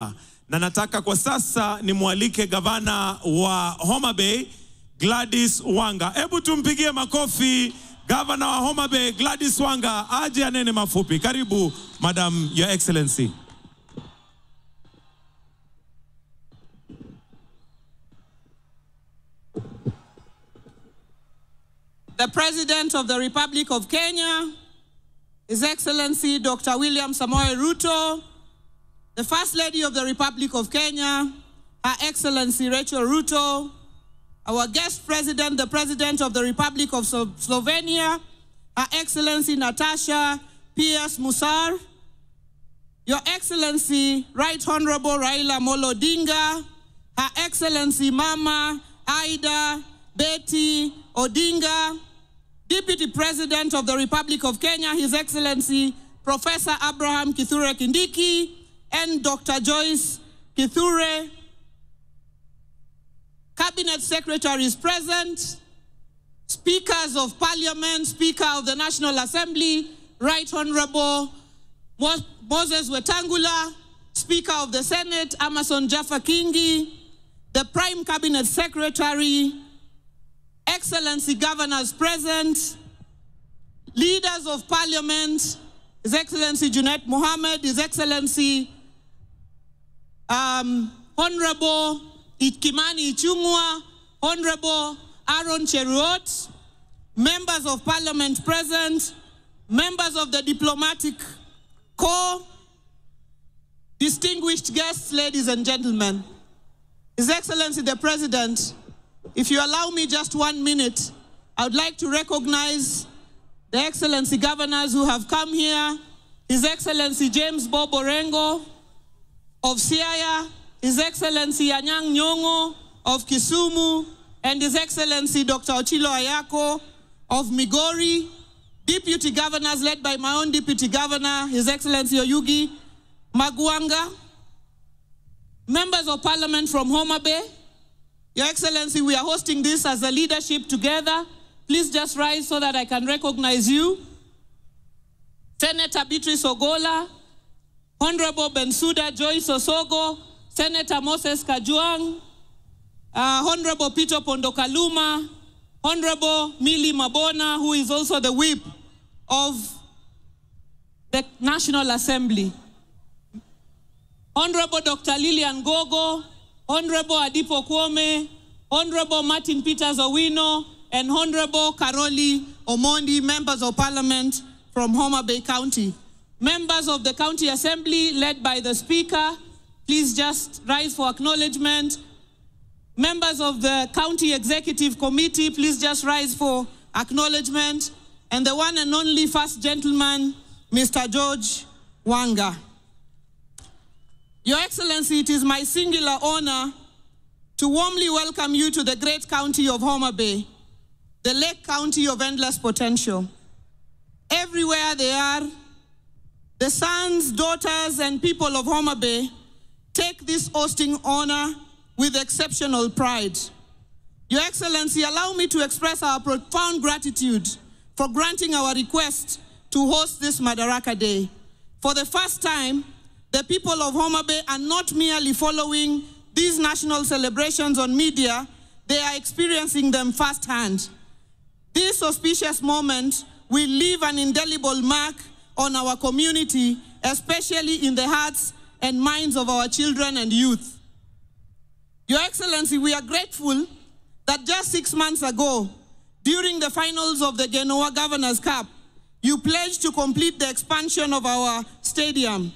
Na nataka kwa sasa nimwalike gavana wa Homa Bay, Gladys Wanga. Hebu tumpigie makofi gavana wa Homa Bay, Gladys Wanga, aje anene mafupi. Karibu, Madam, Your Excellency. The President of the Republic of Kenya, His Excellency Dr. William Samoei Ruto, the First Lady of the Republic of Kenya, Her Excellency Rachel Ruto, our guest president, the President of the Republic of Slovenia, Her Excellency Natasha P.S. Musar, Your Excellency Right Honorable Raila Amolo Odinga, Her Excellency Mama Aida Betty Odinga, Deputy President of the Republic of Kenya, His Excellency Professor Abraham Kithure Kindiki, and Dr. Joyce Kithure. Cabinet secretaries present, speakers of parliament, Speaker of the National Assembly, Right Honorable Moses Wetangula, Speaker of the Senate, Amason Jaffa Kingi, the Prime Cabinet Secretary, Excellency Governors present, leaders of parliament, His Excellency Junet Mohammed, His Excellency Honorable Kimani Ichung'wa, Honorable Aaron Cheruiyot, members of parliament present, members of the diplomatic corps, distinguished guests, ladies and gentlemen. His Excellency the President, if you allow me just 1 minute, I would like to recognize the Excellency Governors who have come here. His Excellency James Bob Orengo of Siaya, His Excellency Anyang' Nyong'o of Kisumu, and His Excellency Dr. Ochilo Ayako of Migori, Deputy Governors led by my own Deputy Governor, His Excellency Oyugi Magwanga, members of Parliament from Homa Bay. Your Excellency, we are hosting this as a leadership together. Please just rise so that I can recognize you. Senator Beatrice Ogola, Honorable Bensouda Joyce Osogo, Senator Moses Kajwang', Honorable Peter Pondokaluma, Honorable Millie Mabona, who is also the whip of the National Assembly, Honorable Dr. Lilian Gogo, Honorable Adipo Kwome, Honorable Martin Peters Owino, and Honorable Karoli Omondi, members of Parliament from Homa Bay County. Members of the County Assembly led by the Speaker, please just rise for acknowledgement. Members of the County Executive Committee, please just rise for acknowledgement. And the one and only First Gentleman, Mr. George Wanga. Your Excellency, it is my singular honor to warmly welcome you to the great county of Homa Bay, the Lake County of endless potential. Everywhere they are, the sons, daughters, and people of Homa Bay take this hosting honor with exceptional pride. Your Excellency, allow me to express our profound gratitude for granting our request to host this Madaraka Day. For the first time, the people of Homa Bay are not merely following these national celebrations on media, they are experiencing them firsthand. This auspicious moment will leave an indelible mark on our community, especially in the hearts and minds of our children and youth. Your Excellency, we are grateful that just 6 months ago, during the finals of the Genoa Governors Cup, you pledged to complete the expansion of our stadium.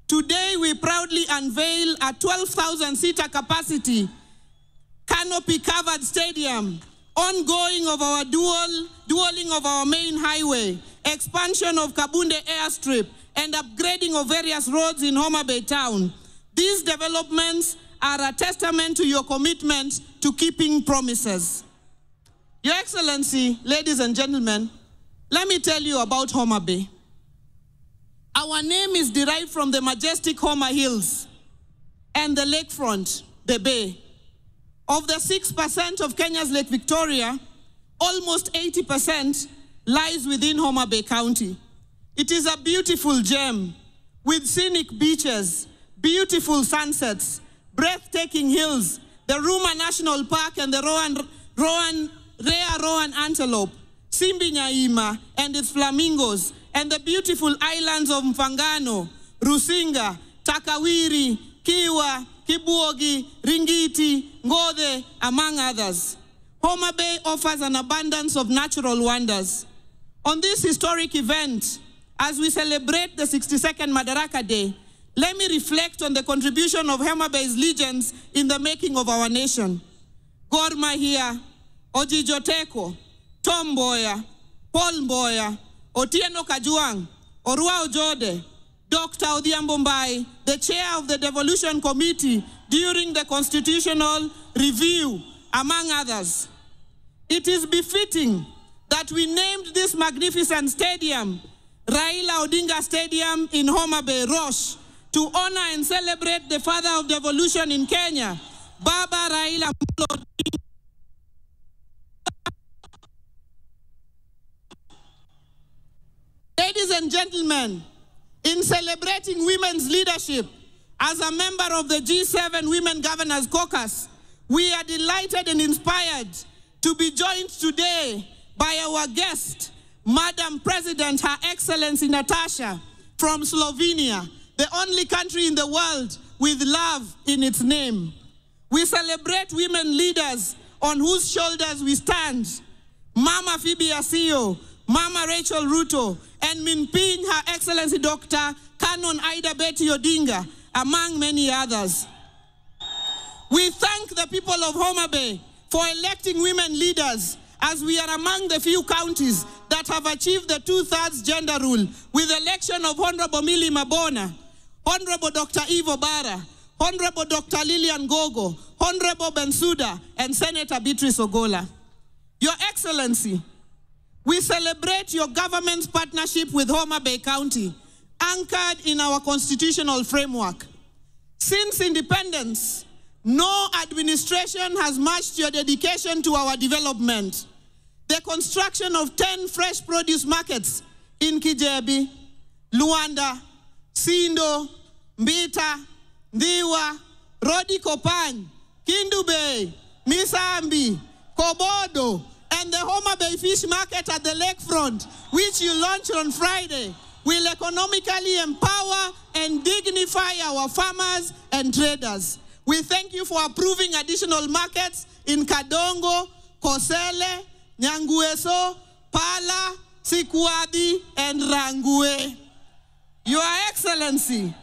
Today, we proudly unveil a 12,000-seater capacity, canopy-covered stadium, ongoing of our dualing of our main highway, expansion of Kabunde airstrip, and upgrading of various roads in Homa Bay town. These developments are a testament to your commitment to keeping promises. Your Excellency, ladies and gentlemen, let me tell you about Homa Bay. Our name is derived from the majestic Homa Hills and the lakefront, the bay. Of the 6% of Kenya's Lake Victoria, almost 80% lies within Homa Bay County. It is a beautiful gem with scenic beaches, beautiful sunsets, breathtaking hills, the Ruma National Park and the rare Rowan antelope, Simbi Nyaima and its flamingos, and the beautiful islands of Mfangano, Rusinga, Takawiri, Kiwa, Kibuogi, Ringiti, Ngode, among others. Homa Bay offers an abundance of natural wonders. On this historic event, as we celebrate the 62nd Madaraka Day, let me reflect on the contribution of Homa Bay's legends in the making of our nation. Gor Mahia, Ojijoteko, Tom Mboya, Paul Mboya, Otieno Kajuang, Orua Ojode, Dr. Odhiambo Mbai, the chair of the Devolution Committee during the Constitutional Review, among others. It is befitting that we named this magnificent stadium, Raila Odinga Stadium in Homa Bay, Rosh, to honor and celebrate the father of devolution in Kenya, Baba Raila Odinga. Ladies and gentlemen, in celebrating women's leadership, as a member of the G7 Women Governors Caucus, we are delighted and inspired to be joined today by our guest, Madam President, Her Excellency Natasha from Slovenia, the only country in the world with love in its name. We celebrate women leaders on whose shoulders we stand. Mama Phoebe Asio, Mama Rachel Ruto, and Minping, Her Excellency Dr. Canon Ida Betty Odinga, among many others. We thank the people of Homa Bay for electing women leaders, as we are among the few counties that have achieved the 2/3 gender rule, with the election of Honorable Millie Mabona, Honorable Dr. Ivo Bara, Honorable Dr. Lillian Gogo, Honorable Bensouda, and Senator Beatrice Ogola. Your Excellency, we celebrate your government's partnership with Homa Bay County, anchored in our constitutional framework. Since independence, no administration has matched your dedication to our development. The construction of 10 fresh produce markets in Kijebi, Luanda, Sindo, Mbita, Ndiwa, Rodi Kopan, Kindu Bay, Misambi, Kobodo, and the Homa Bay Fish Market at the lakefront, which you launched on Friday, will economically empower and dignify our farmers and traders. We thank you for approving additional markets in Kadongo, Kosele, Nyangueso, Pala, Sikuadi, and Rangue. Your Excellency,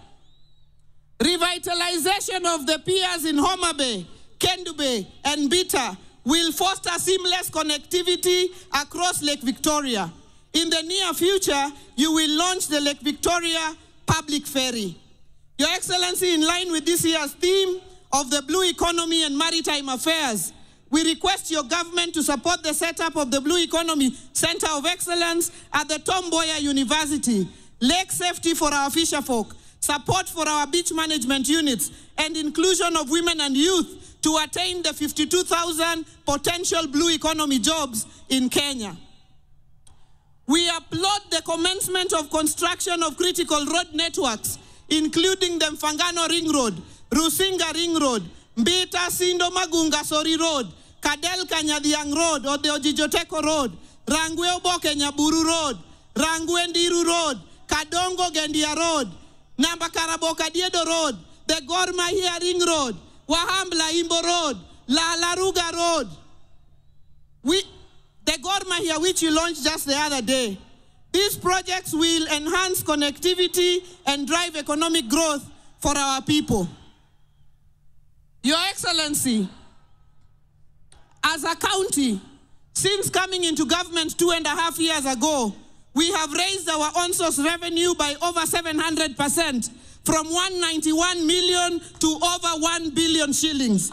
revitalization of the piers in Homa Bay, Kendu Bay, and Bita will foster seamless connectivity across Lake Victoria. In the near future, you will launch the Lake Victoria Public Ferry. Your Excellency, in line with this year's theme of the Blue Economy and Maritime Affairs, we request your government to support the setup of the Blue Economy Center of Excellence at the Tom Mboya University, lake safety for our fisherfolk, support for our beach management units, and inclusion of women and youth to attain the 52,000 potential Blue Economy jobs in Kenya. We applaud the commencement of construction of critical road networks, including the Mfangano Ring Road, Rusinga Ring Road, Mbita Sindo Magunga Sori Road, Kadel Kanyadiang Road or the Ojijoteko Road, Rangwe Oboke Nyaburu Road, Rangwe Ndiru Road, Kadongo Gendia Road, Nambakaraboka Diedo Road, the Gor Mahia Ring Road, Wahambla Imbo Road, La Laruga Road. The Gor Mahia, which you launched just the other day. These projects will enhance connectivity and drive economic growth for our people. Your Excellency, as a county, since coming into government 2.5 years ago, we have raised our on-source revenue by over 700%, from 191 million to over 1 billion shillings.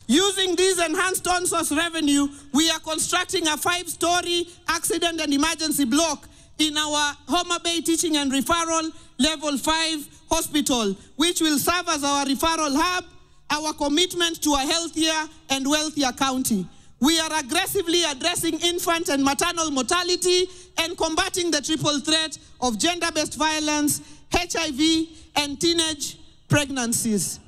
Using this enhanced on-source revenue, we are constructing a 5-story accident and emergency block in our Homa Bay Teaching and Referral Level 5 hospital, which will serve as our referral hub, our commitment to a healthier and wealthier county. We are aggressively addressing infant and maternal mortality and combating the triple threat of gender-based violence, HIV, and teenage pregnancies.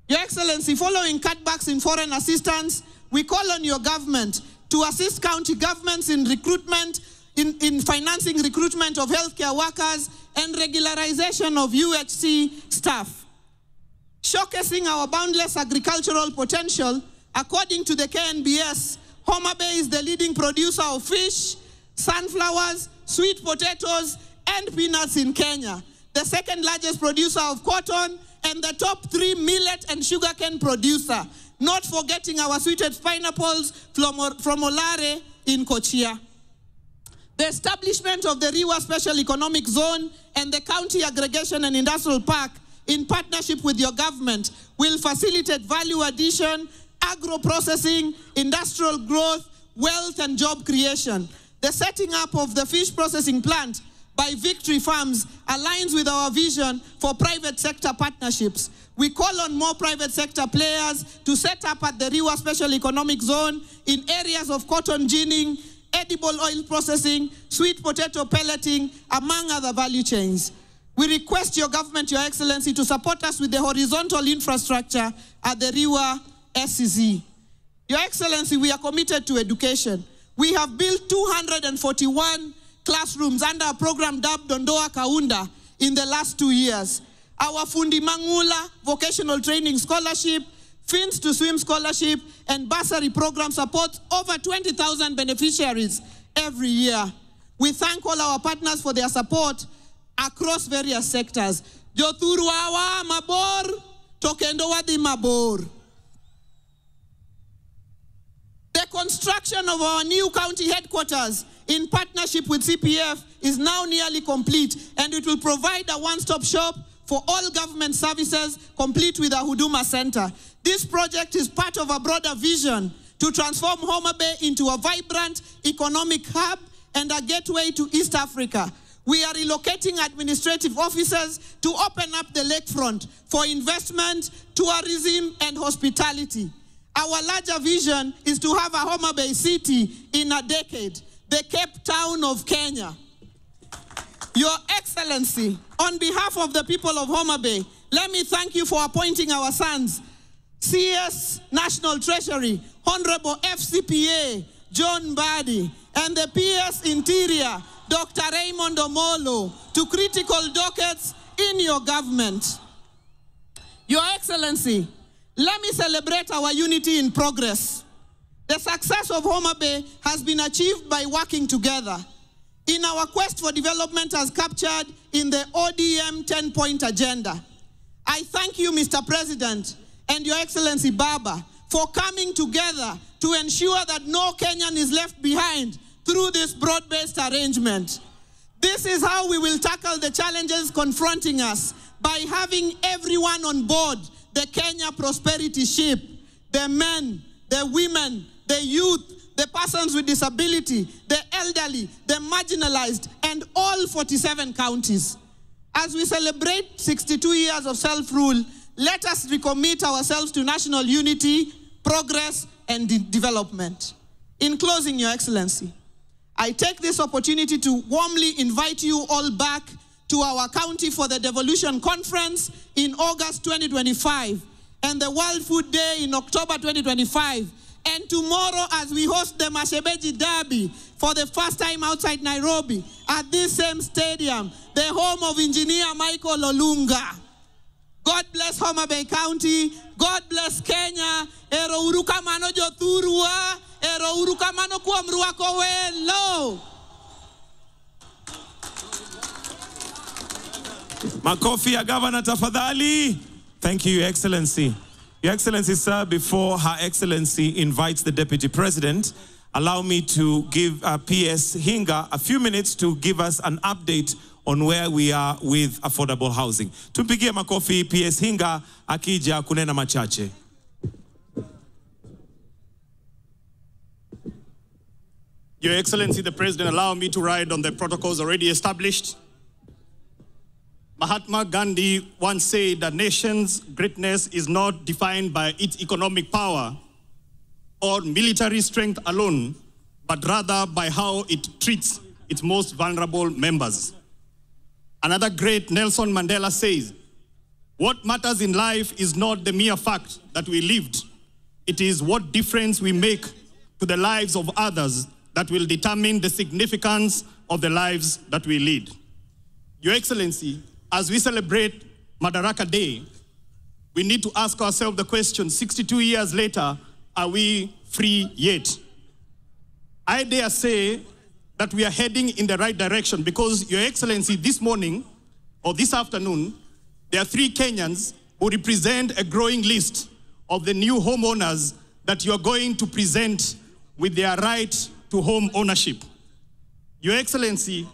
Your Excellency, following cutbacks in foreign assistance, we call on your government to assist county governments in recruitment, in financing recruitment of healthcare workers and regularization of UHC staff. Showcasing our boundless agricultural potential, according to the KNBS, Homa Bay is the leading producer of fish, sunflowers, sweet potatoes, and peanuts in Kenya, the second largest producer of cotton, and the top 3 millet and sugarcane producer, not forgetting our sweeted pineapples from Olare in Kochia. The establishment of the Riwa Special Economic Zone and the County Aggregation and Industrial Park in partnership with your government will facilitate value addition, agro-processing, industrial growth, wealth and job creation. The setting up of the fish processing plant by Victory Farms aligns with our vision for private sector partnerships. We call on more private sector players to set up at the Riwa Special Economic Zone in areas of cotton ginning, edible oil processing, sweet potato pelleting, among other value chains. We request your government, Your Excellency, to support us with the horizontal infrastructure at the Riwa SEZ. Your Excellency, we are committed to education. We have built 241 classrooms under a program dubbed Dondoa Kaunda in the last 2 years. Our Fundi Mangula Vocational Training Scholarship, Fins to Swim Scholarship, and bursary program supports over 20,000 beneficiaries every year. We thank all our partners for their support across various sectors. Joturuawa mabor, tokendo wadi mabor. The construction of our new county headquarters in partnership with CPF is now nearly complete, and it will provide a one-stop shop for all government services, complete with a Huduma Center. This project is part of a broader vision to transform Homa Bay into a vibrant economic hub and a gateway to East Africa. We are relocating administrative offices to open up the lakefront for investment, tourism, and hospitality. Our larger vision is to have a Homa Bay city in a decade, the Cape Town of Kenya. Your Excellency, on behalf of the people of Homa Bay, let me thank you for appointing our sons, CS National Treasury, Honorable FCPA, John Badi, and the PS Interior, Dr. Raymond Omolo, to critical dockets in your government. Your Excellency, let me celebrate our unity in progress. The success of Homa Bay has been achieved by working together in our quest for development as captured in the ODM 10-point agenda. I thank you, Mr. President, and Your Excellency Baba, for coming together to ensure that no Kenyan is left behind through this broad-based arrangement. This is how we will tackle the challenges confronting us, by having everyone on board the Kenya prosperity ship, the men, the women, the youth, the persons with disability, the elderly, the marginalized, and all 47 counties. As we celebrate 62 years of self-rule, let us recommit ourselves to national unity, progress, and development. In closing, Your Excellency, I take this opportunity to warmly invite you all back to our county for the Devolution Conference in August 2025 and the World Food Day in October 2025. And tomorrow, as we host the Mashebeji Derby for the first time outside Nairobi at this same stadium, the home of Engineer Michael Olunga. God bless Homa Bay County. God bless Kenya. Ero urukamano jothurua. Ero urukamano kuamrua kowelo. Makofi ya Governor tafadhali. Thank you, Your Excellency. Your Excellency, sir, before Her Excellency invites the Deputy President, allow me to give PS Hinga a few minutes to give us an update on where we are with affordable housing. Tumpigie makofi PS Hinga akija kunena machache. Your Excellency, the President, allow me to ride on the protocols already established. Mahatma Gandhi once said that nation's greatness is not defined by its economic power or military strength alone, but rather by how it treats its most vulnerable members. Another great, Nelson Mandela, says, What matters in life is not the mere fact that we lived. It is what difference we make to the lives of others that will determine the significance of the lives that we lead. Your Excellency, as we celebrate Madaraka Day, we need to ask ourselves the question, 62 years later, are we free yet? I dare say that we are heading in the right direction because, Your Excellency, this morning or this afternoon, there are 3 Kenyans who represent a growing list of the new homeowners that you are going to present with their right to home ownership. Your Excellency,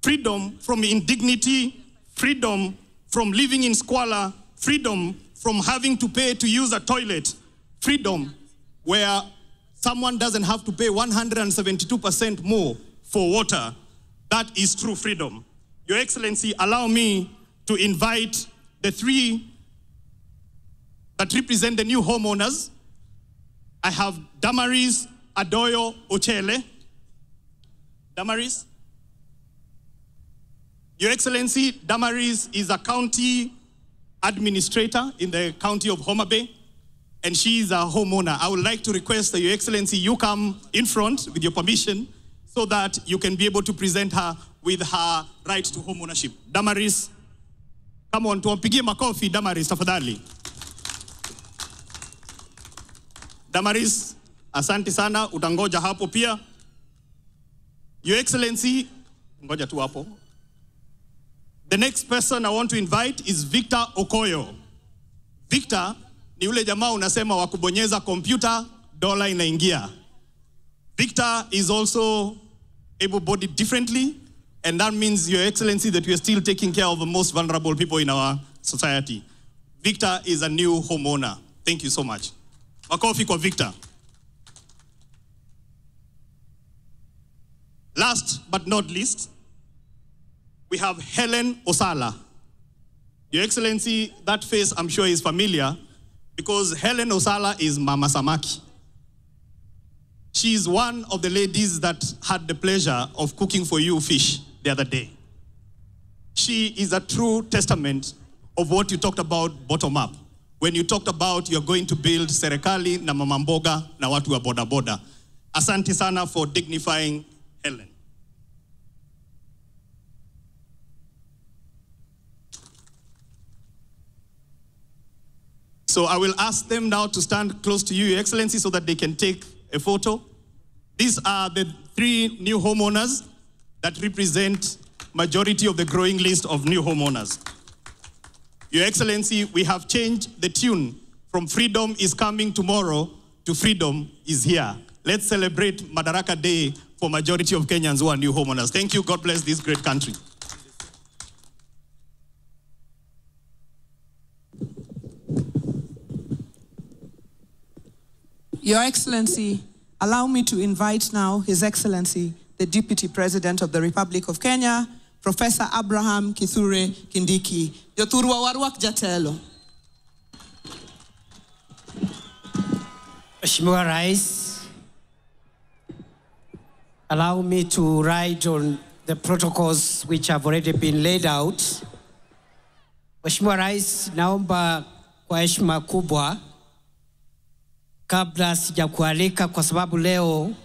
freedom from indignity, freedom from living in squalor, freedom from having to pay to use a toilet, freedom where someone doesn't have to pay 172% more for water, that is true freedom. Your Excellency, allow me to invite the 3 that represent the new homeowners. I have Damaris Adoyo Ochele. Damaris. Your Excellency, Damaris is a county administrator in the county of Homa Bay, and she is a homeowner. I would like to request that, Your Excellency, you come in front with your permission so that you can be able to present her with her right to home ownership. Damaris, come on, tuwapigie makofi Damaris tafadhali. Damaris, asante sana, utangoja hapo pia. Your Excellency, ngoja tu hapo. The next person I want to invite is Victor Okoyo. Victor ni ule jamaa unasema wa kubonyeza kompyuta, dola inaingia. Victor is also able-bodied differently, and that means, Your Excellency, that we are still taking care of the most vulnerable people in our society. Victor is a new homeowner. Thank you so much. Makofi kwa Victor. Last but not least, we have Helen Osala. Your Excellency, that face I'm sure is familiar because Helen Osala is Mama Samaki. She is one of the ladies that had the pleasure of cooking for you fish the other day. She is a true testament of what you talked about bottom up. When you talked about you're going to build serikali na mama mboga na watu wa boda boda. Asante sana for dignifying Helen. So I will ask them now to stand close to you, Your Excellency, so that they can take a photo. These are the 3 new homeowners that represent majority of the growing list of new homeowners. Your Excellency, we have changed the tune from freedom is coming tomorrow to freedom is here. Let's celebrate Madaraka Day for majority of Kenyans who are new homeowners. Thank you. God bless this great country. Your Excellency, allow me to invite now His Excellency, the Deputy President of the Republic of Kenya, Professor Abraham Kithure Kindiki. Yoturwa warwak jatelo. Mheshimiwa Rais, allow me to write on the protocols which have already been laid out. Mheshimiwa Rais, naomba kwa heshima kubwa, kabla sijakualika kwa sababu leo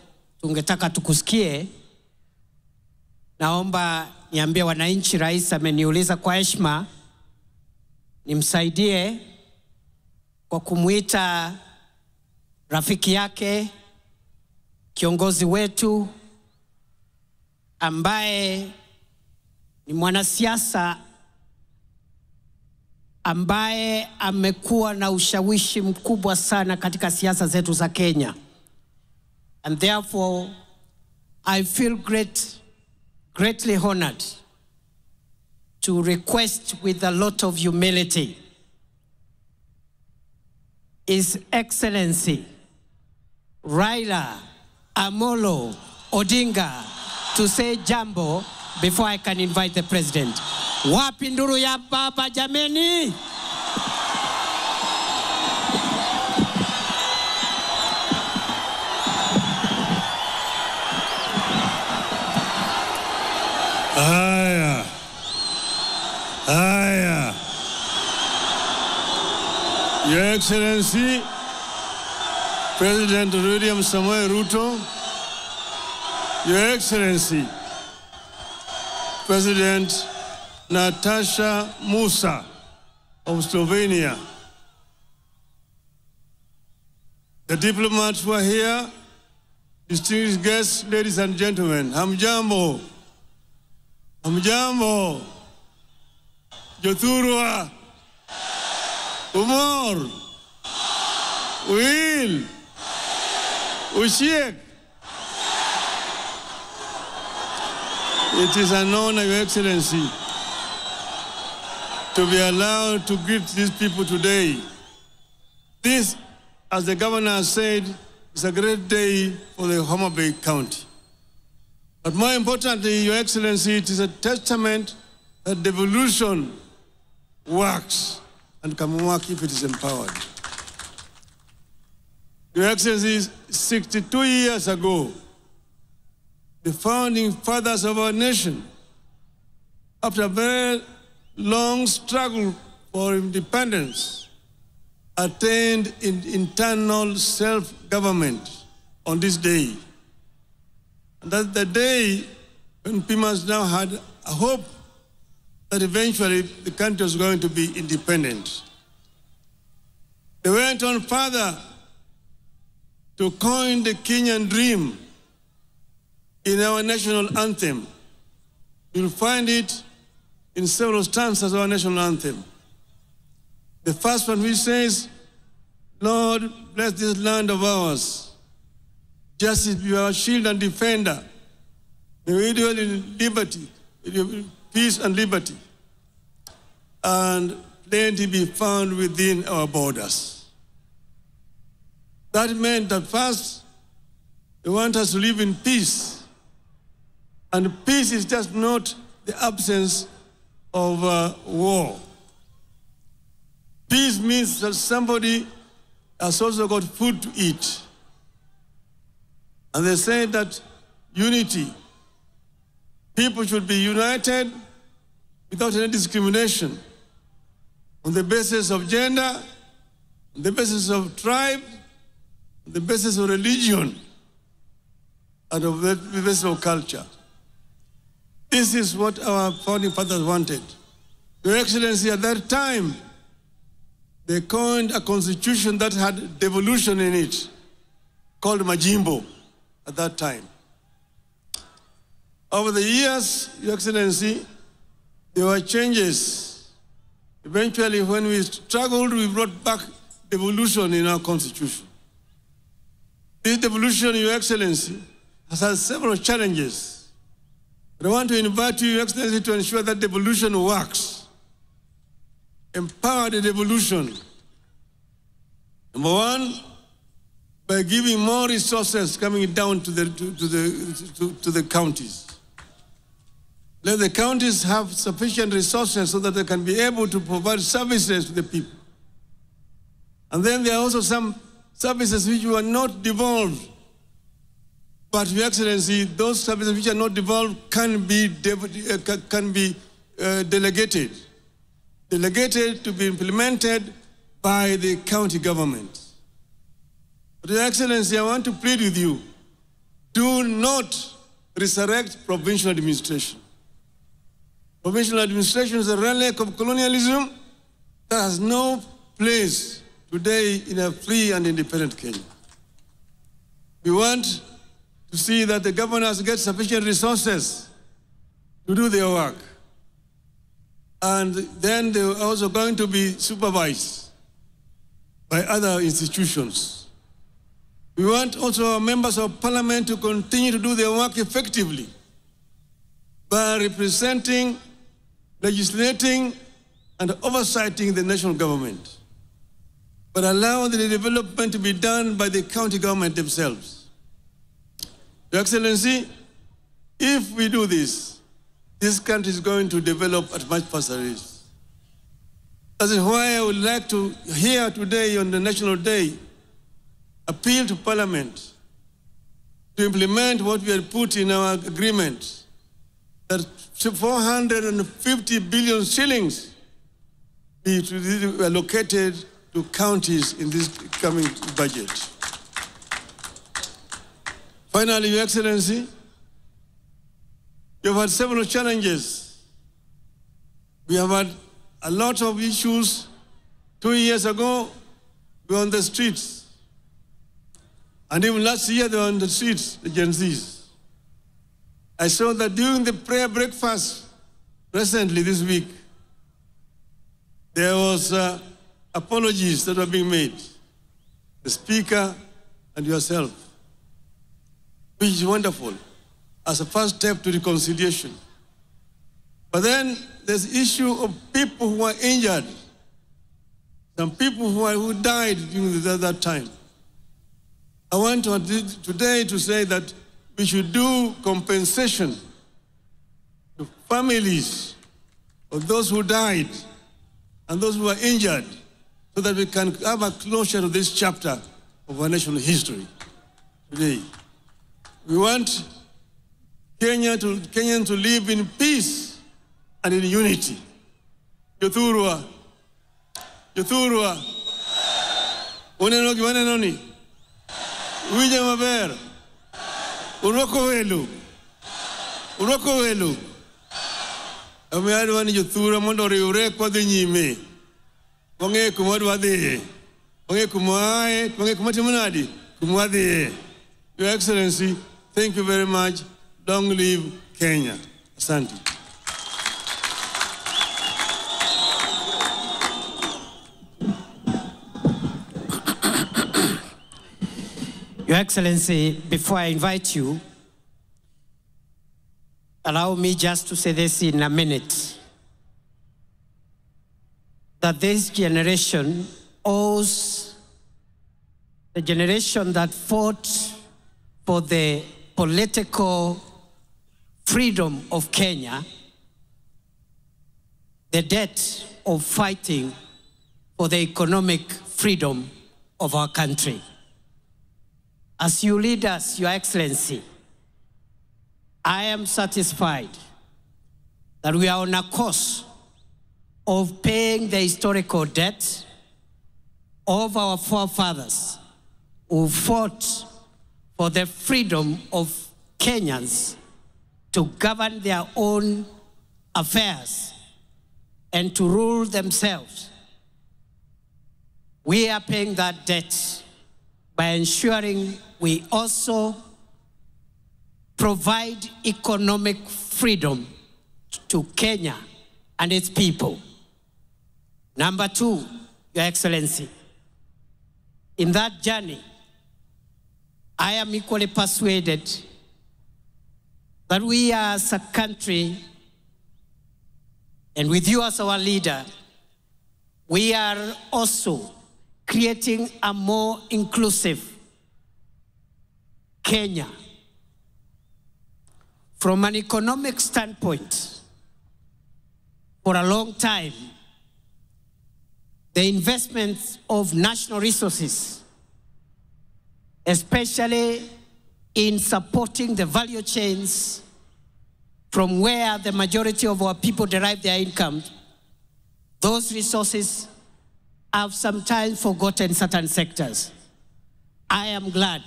tungetaka tukusikie, naomba niambie wananchi, Rais ameniuliza kwa heshima nimsaidie kwa kumuita rafiki yake, kiongozi wetu ambaye ni mwanasiasa ambaye amekuwa na ushawishi mkubwa sana katika siasa zetu za Kenya. And therefore, I feel greatly honored to request with a lot of humility His Excellency Raila Amolo Odinga to say jambo before I can invite the President. Wapi nduru ya baba jameni? Haya. Your Excellency, President William Samoei Ruto, Your Excellency, President Natasha Musa of Slovenia, the diplomats who are here, distinguished guests, ladies and gentlemen, hamjambo, hamjambo, Jothurwa, Umor, Will, Ushiek. It is an honor, Your Excellency, to be allowed to greet these people today. This, as the governor has said, is a great day for the Homa Bay County. But more importantly, Your Excellency, it is a testament that devolution works and can work if it is empowered. Your Excellency, 62 years ago, the founding fathers of our nation, after a very long struggle for independence, attained internal self-government on this day. And that's the day when Pimas now had a hope that eventually the country was going to be independent. They went on further to coin the Kenyan dream in our national anthem. You'll find it in several stanzas of our national anthem. The first one which says, Lord, bless this land of ours. Justice be our shield and defender. May we dwell in liberty, peace and liberty, and plenty be found within our borders. That meant that first, they want us to live in peace. And peace is just not the absence of war. Peace means that somebody has also got food to eat. And they say that unity, people should be united without any discrimination on the basis of gender, on the basis of tribe, on the basis of religion, and on the basis of culture. This is what our founding fathers wanted. Your Excellency, at that time, they coined a constitution that had devolution in it, called Majimbo at that time. Over the years, Your Excellency, there were changes. Eventually, when we struggled, we brought back devolution in our constitution. This devolution, Your Excellency, has had several challenges. But I want to invite you, Your Excellency, to ensure that devolution works. Empower the devolution. Number one, by giving more resources coming down to the counties. Let the counties have sufficient resources so that they can be able to provide services to the people. And then there are also some services which were not devolved. But, Your Excellency, those services which are not devolved can be delegated. Delegated to be implemented by the county government. But, Your Excellency, I want to plead with you, do not resurrect provincial administration. Provincial administration is a relic of colonialism that has no place today in a free and independent Kenya. We want to see that the governors get sufficient resources to do their work. And then they are also going to be supervised by other institutions. We want also our members of parliament to continue to do their work effectively by representing, legislating, and oversighting the national government, but allow the development to be done by the county government themselves. Your Excellency, if we do this, this country is going to develop at much faster rate. That is why I would like to hear today on the National Day, appeal to Parliament to implement what we had put in our agreement, that 450 billion shillings be allocated to to counties in this coming budget. Finally, Your Excellency, you've had several challenges. We have had a lot of issues. 2 years ago, we were on the streets. And even last year, they were on the streets, the Gen Zs. I saw that during the prayer breakfast recently this week, there was apologies that were being made, the speaker and yourself, which is wonderful as a first step to reconciliation. But then there's the issue of people who are injured, some people who died during that time. I want today to say that we should do compensation to families of those who died and those who are injured so that we can have a closure to this chapter of our national history today. We want Kenyans to live in peace and in unity. Yothurwa. Unenogi wanenoni. Wija maber. Uroko welu. Amiadu wani Yothurwa mondo riure kwa dhi nyime. Wange kumadu wadhi. Wange kumae, wange kumatimunadi. Kumwadhi. Your Excellency, thank you very much. Long live Kenya. Asante. Your Excellency, before I invite you, allow me just to say this in a minute, that this generation owes the generation that fought for the political freedom of Kenya, the debt of fighting for the economic freedom of our country. As you lead us, Your Excellency, I am satisfied that we are on a course of paying the historical debt of our forefathers who fought for the freedom of Kenyans to govern their own affairs and to rule themselves. We are paying that debt by ensuring we also provide economic freedom to Kenya and its people. Number two, Your Excellency, in that journey, I am equally persuaded that we as a country, and with you as our leader, we are also creating a more inclusive Kenya. From an economic standpoint, for a long time, the investments of national resources, especially in supporting the value chains from where the majority of our people derive their income, those resources have sometimes forgotten certain sectors. I am glad,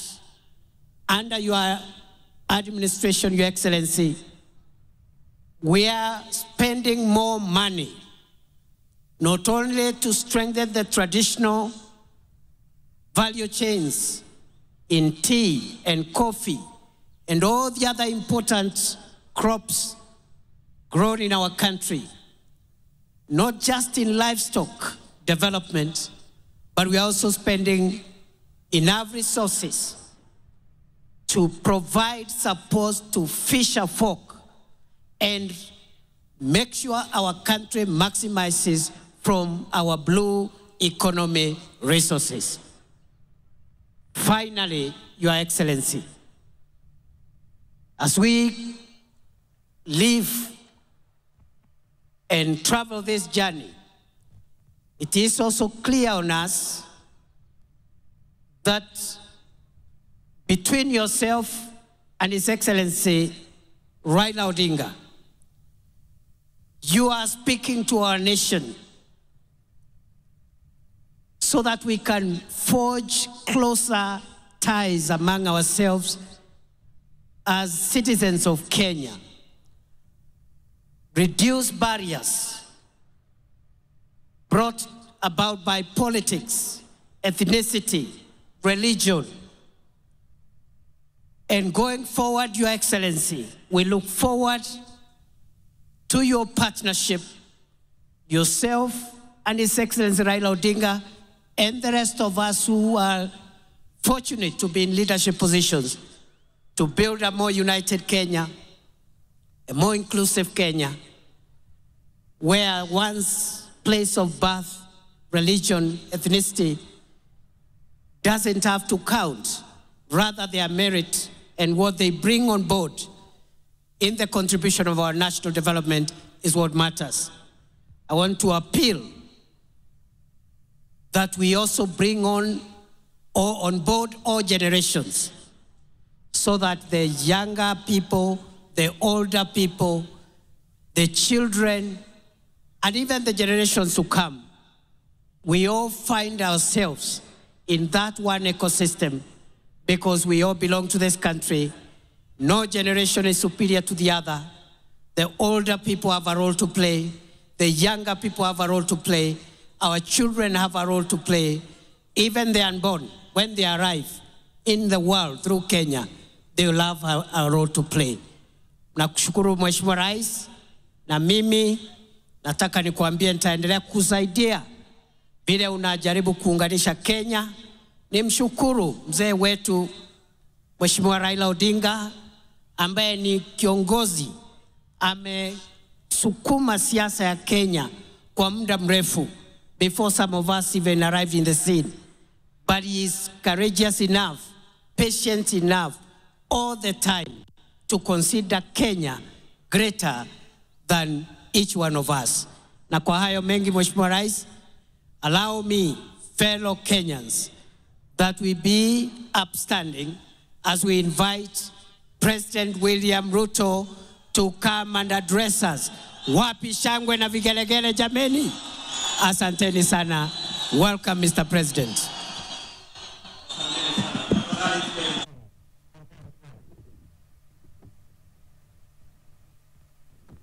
under your administration, Your Excellency, we are spending more money, not only to strengthen the traditional value chains in tea and coffee and all the other important crops grown in our country, not just in livestock development, but we are also spending enough resources to provide support to fisher folk and make sure our country maximizes from our blue economy resources. Finally, Your Excellency, as we live and travel this journey, it is also clear on us that between yourself and His Excellency Raila Odinga, you are speaking to our nation so that we can forge closer ties among ourselves as citizens of Kenya, reduce barriers brought about by politics, ethnicity, religion. And going forward, Your Excellency, we look forward to your partnership, yourself and His Excellency Raila Odinga, and the rest of us who are fortunate to be in leadership positions, to build a more united Kenya, a more inclusive Kenya, where one's place of birth, religion, ethnicity doesn't have to count. Rather, their merit and what they bring on board in the contribution of our national development is what matters. I want to appeal that we also bring on board all generations, so that the younger people, the older people, the children, and even the generations to come, we all find ourselves in that one ecosystem, because we all belong to this country. No generation is superior to the other. The older people have a role to play. The younger people have a role to play. Our children have a role to play. Even the unborn, when they arrive in the world through Kenya, they will have a role to play. Nakushukuru Mheshimiwa Rais, na mimi nataka nikuambie nitaendelea kusaidia vile unajaribu kuunganisha Kenya. Nimshukuru mzee wetu Mheshimiwa Raila Odinga, ambaye ni kiongozi amesukuma siasa ya Kenya kwa muda mrefu, before some of us even arrived in the scene. But he is courageous enough, patient enough, all the time to consider Kenya greater than each one of us. Na kwa hayo mengi, Mheshimiwa Rais, allow me, fellow Kenyans, that we be upstanding as we invite President William Ruto to come and address us. Wapi shangwe na vigelegele jameni? Asanteni sana. Welcome, Mr. President.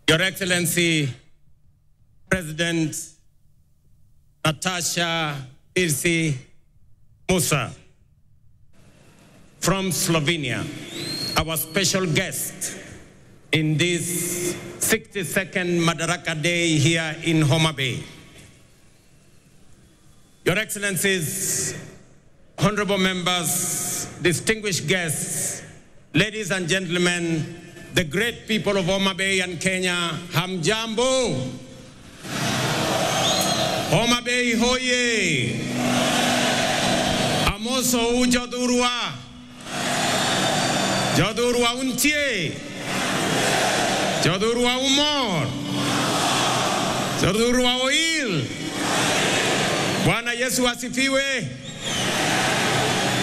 Your Excellency, President Natasha Pirsi Musa from Slovenia, our special guest in this 62nd Madaraka Day here in Homa Bay. Your Excellencies, honorable members, distinguished guests, ladies and gentlemen, the great people of Homa Bay and Kenya, hamjambo. Homa Bay hoye. Amoso ujodurwa. Jodurwa untie. Jodurwa umor. Jodurwa oil. Bwana Yesu asifiwe.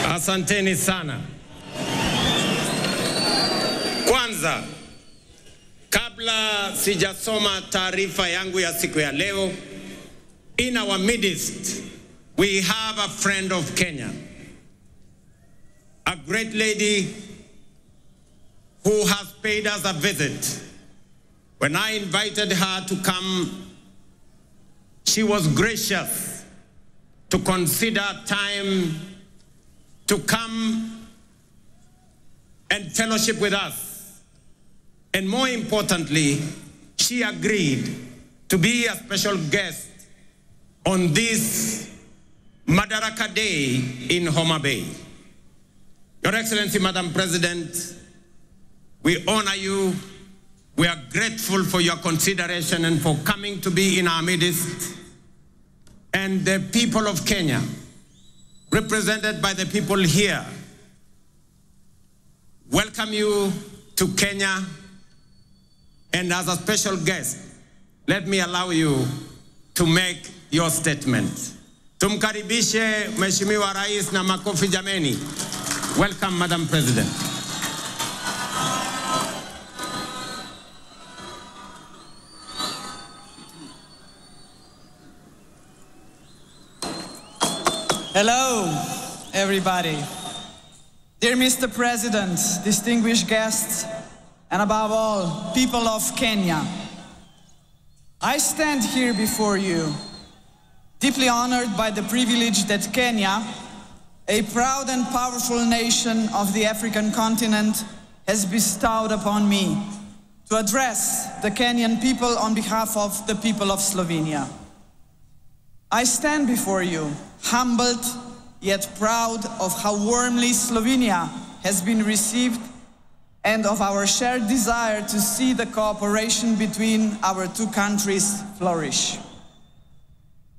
Asanteni sana. Kwanza, kabla sijasoma taarifa yangu ya siku ya leo, in our midst, we have a friend of Kenya, a great lady who has paid us a visit. When I invited her to come, she was gracious to consider time to come and fellowship with us. And more importantly, she agreed to be a special guest on this Madaraka Day in Homa Bay. Your Excellency, Madam President, we honor you. We are grateful for your consideration and for coming to be in our midst. And the people of Kenya, represented by the people here, welcome you to Kenya. And as a special guest, let me allow you to make your statement. Tumkaribishe Mheshimiwa Rais na makofi jameni. Welcome, Madam President. Hello, everybody. Dear Mr. President, distinguished guests, and above all, people of Kenya, I stand here before you, deeply honored by the privilege that Kenya, a proud and powerful nation of the African continent, has bestowed upon me to address the Kenyan people on behalf of the people of Slovenia. I stand before you, humbled yet proud of how warmly Slovenia has been received and of our shared desire to see the cooperation between our two countries flourish.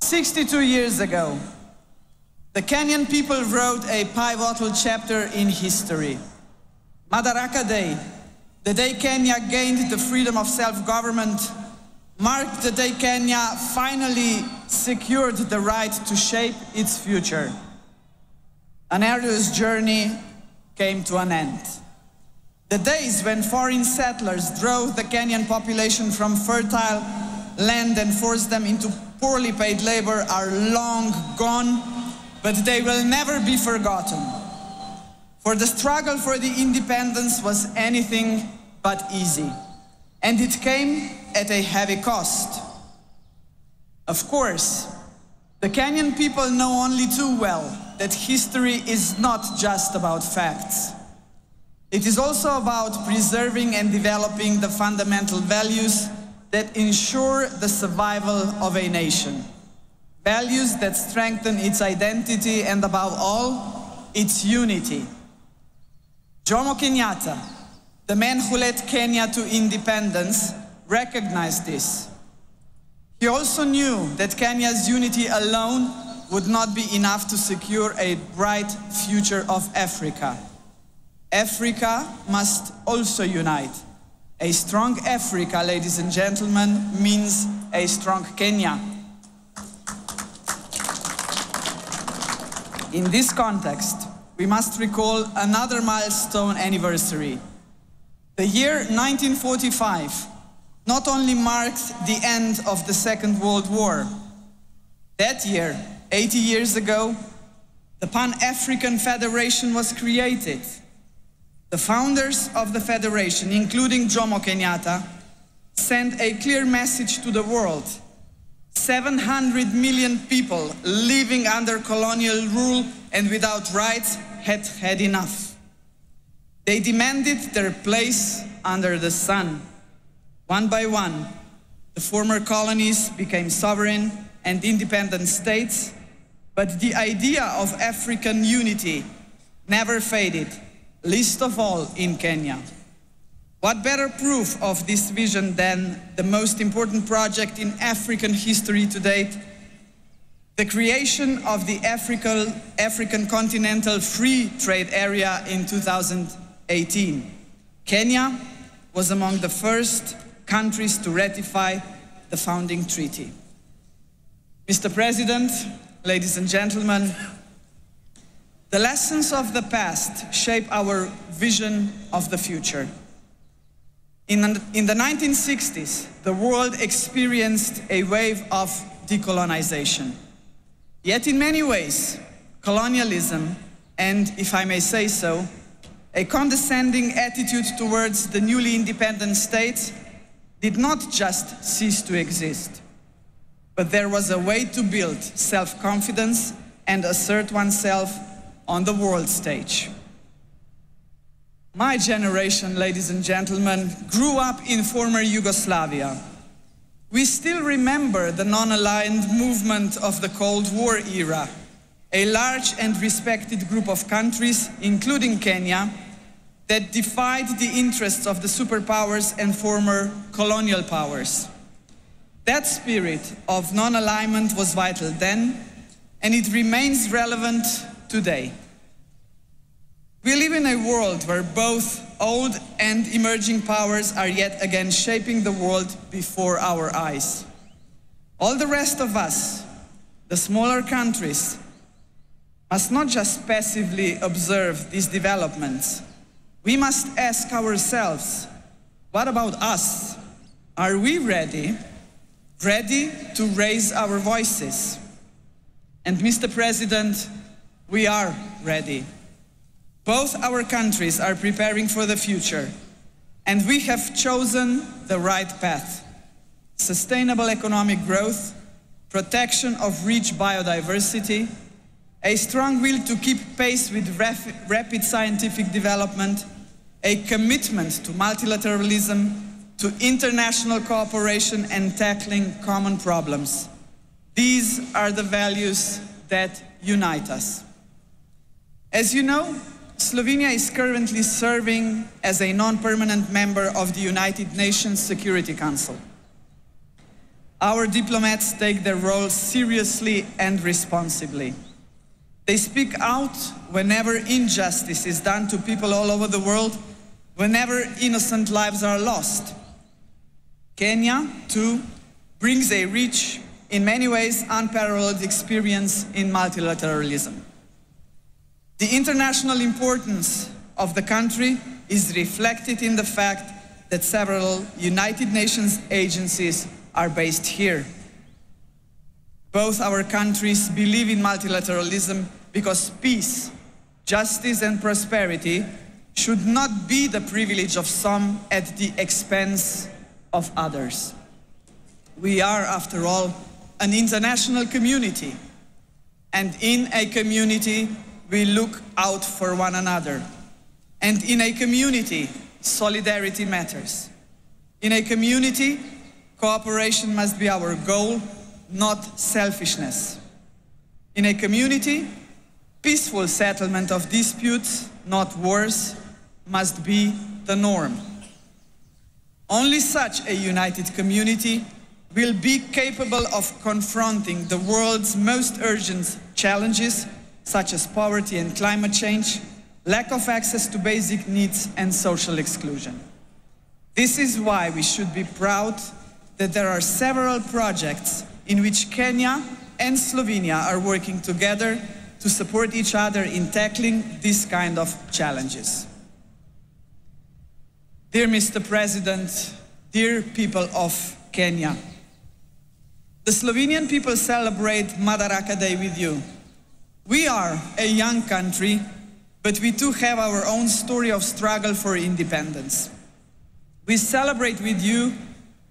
62 years ago, the Kenyan people wrote a pivotal chapter in history. Madaraka Day, the day Kenya gained the freedom of self-government, marked the day Kenya finally secured the right to shape its future. An arduous journey came to an end. The days when foreign settlers drove the Kenyan population from fertile land and forced them into poorly paid labor are long gone, but they will never be forgotten. For the struggle for the independence was anything but easy, and it came at a heavy cost. Of course, the Kenyan people know only too well that history is not just about facts. It is also about preserving and developing the fundamental values that ensure the survival of a nation. Values that strengthen its identity and, above all, its unity. Jomo Kenyatta, the man who led Kenya to independence, recognized this. He also knew that Kenya's unity alone would not be enough to secure a bright future of Africa. Africa must also unite. A strong Africa, ladies and gentlemen, means a strong Kenya. In this context, we must recall another milestone anniversary. The year 1945 not only marked the end of the Second World War. That year, 80 years ago, the Pan-African Federation was created. The founders of the Federation, including Jomo Kenyatta, sent a clear message to the world. 700 million people living under colonial rule and without rights had had enough. They demanded their place under the sun. One by one, the former colonies became sovereign and independent states, but the idea of African unity never faded, least of all in Kenya. What better proof of this vision than the most important project in African history to date, the creation of the African Continental Free Trade Area in 2018. Kenya was among the first countries to ratify the founding treaty. Mr. President, ladies and gentlemen, the lessons of the past shape our vision of the future. In the 1960s, the world experienced a wave of decolonization. Yet in many ways, colonialism, and if I may say so, a condescending attitude towards the newly independent states did not just cease to exist, but there was a way to build self-confidence and assert oneself on the world stage. My generation, ladies and gentlemen, grew up in former Yugoslavia. We still remember the non-aligned movement of the Cold War era, a large and respected group of countries, including Kenya, that defied the interests of the superpowers and former colonial powers. That spirit of non-alignment was vital then, and it remains relevant today. We live in a world where both old and emerging powers are yet again shaping the world before our eyes. All the rest of us, the smaller countries, must not just passively observe these developments. We must ask ourselves, what about us? Are we ready to raise our voices? And Mr. President, we are ready. Both our countries are preparing for the future, and we have chosen the right path. Sustainable economic growth, protection of rich biodiversity, a strong will to keep pace with rapid scientific development, a commitment to multilateralism, to international cooperation and tackling common problems. These are the values that unite us. As you know, Slovenia is currently serving as a non-permanent member of the United Nations Security Council. Our diplomats take their role seriously and responsibly. They speak out whenever injustice is done to people all over the world, whenever innocent lives are lost. Kenya, too, brings a rich, in many ways unparalleled experience in multilateralism. The international importance of the country is reflected in the fact that several United Nations agencies are based here. Both our countries believe in multilateralism because peace, justice and prosperity should not be the privilege of some at the expense of others. We are, after all, an international community, and in a community we look out for one another. And in a community, solidarity matters. In a community, cooperation must be our goal, not selfishness. In a community, peaceful settlement of disputes, not wars, must be the norm. Only such a united community will be capable of confronting the world's most urgent challenges, such as poverty and climate change, lack of access to basic needs and social exclusion. This is why we should be proud that there are several projects in which Kenya and Slovenia are working together to support each other in tackling this kind of challenges. Dear Mr. President, dear people of Kenya, the Slovenian people celebrate Madaraka Day with you. We are a young country, but we too have our own story of struggle for independence. We celebrate with you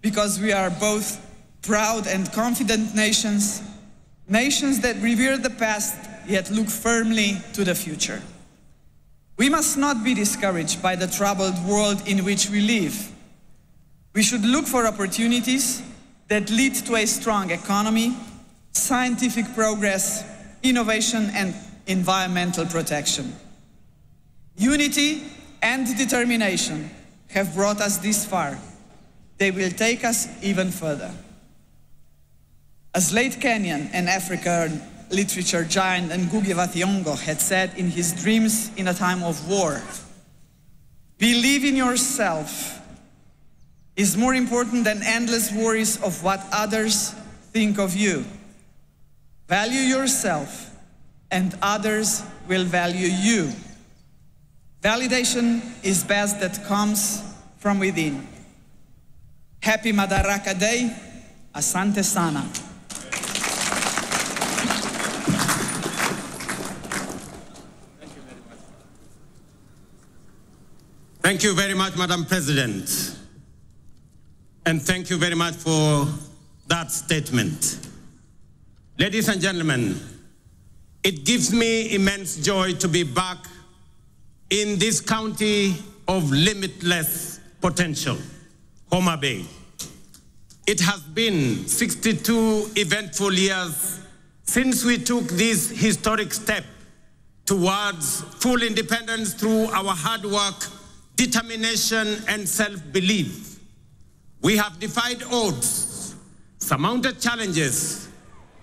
because we are both proud and confident nations, nations that revere the past yet look firmly to the future. We must not be discouraged by the troubled world in which we live. We should look for opportunities that lead to a strong economy, scientific progress, innovation and environmental protection. Unity and determination have brought us this far. They will take us even further. As late Kenyan and African literature giant Ngugi wa Thiong'o had said in his Dreams in a Time of War, believe in yourself is more important than endless worries of what others think of you. Value yourself and others will value you. Validation is best that comes from within. Happy Madaraka Day. Asante sana. Thank you very much, Madam President. And thank you very much for that statement. Ladies and gentlemen, it gives me immense joy to be back in this county of limitless potential, Homa Bay. It has been 62 eventful years since we took this historic step towards full independence through our hard work, determination, and self-belief. We have defied odds, surmounted challenges,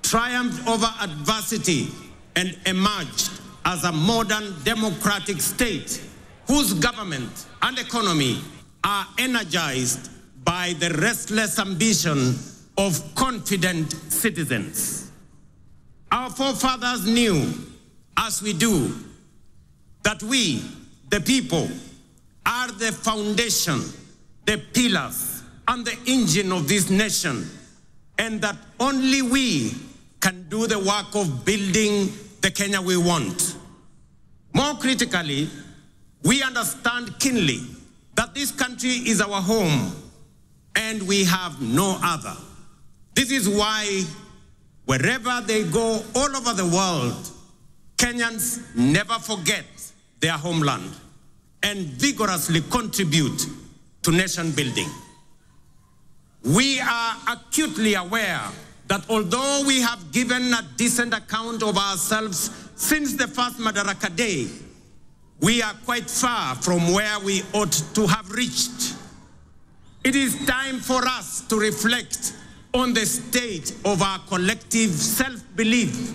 triumphed over adversity, and emerged as a modern democratic state whose government and economy are energized by the restless ambition of confident citizens. Our forefathers knew, as we do, that we, the people, are the foundation, the pillars, and the engine of this nation, and that only we can do the work of building the Kenya we want. More critically, we understand keenly that this country is our home and we have no other. This is why wherever they go all over the world, Kenyans never forget their homeland and vigorously contribute to nation building. We are acutely aware that although we have given a decent account of ourselves since the first Madaraka Day, we are quite far from where we ought to have reached. It is time for us to reflect on the state of our collective self-belief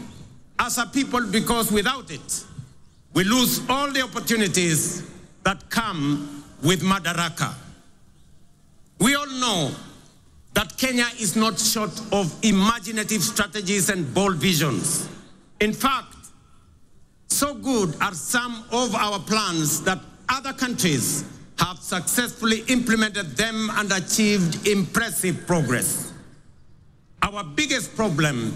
as a people, because without it, we lose all the opportunities that come with Madaraka. We all know that Kenya is not short of imaginative strategies and bold visions. In fact, so good are some of our plans that other countries have successfully implemented them and achieved impressive progress. Our biggest problem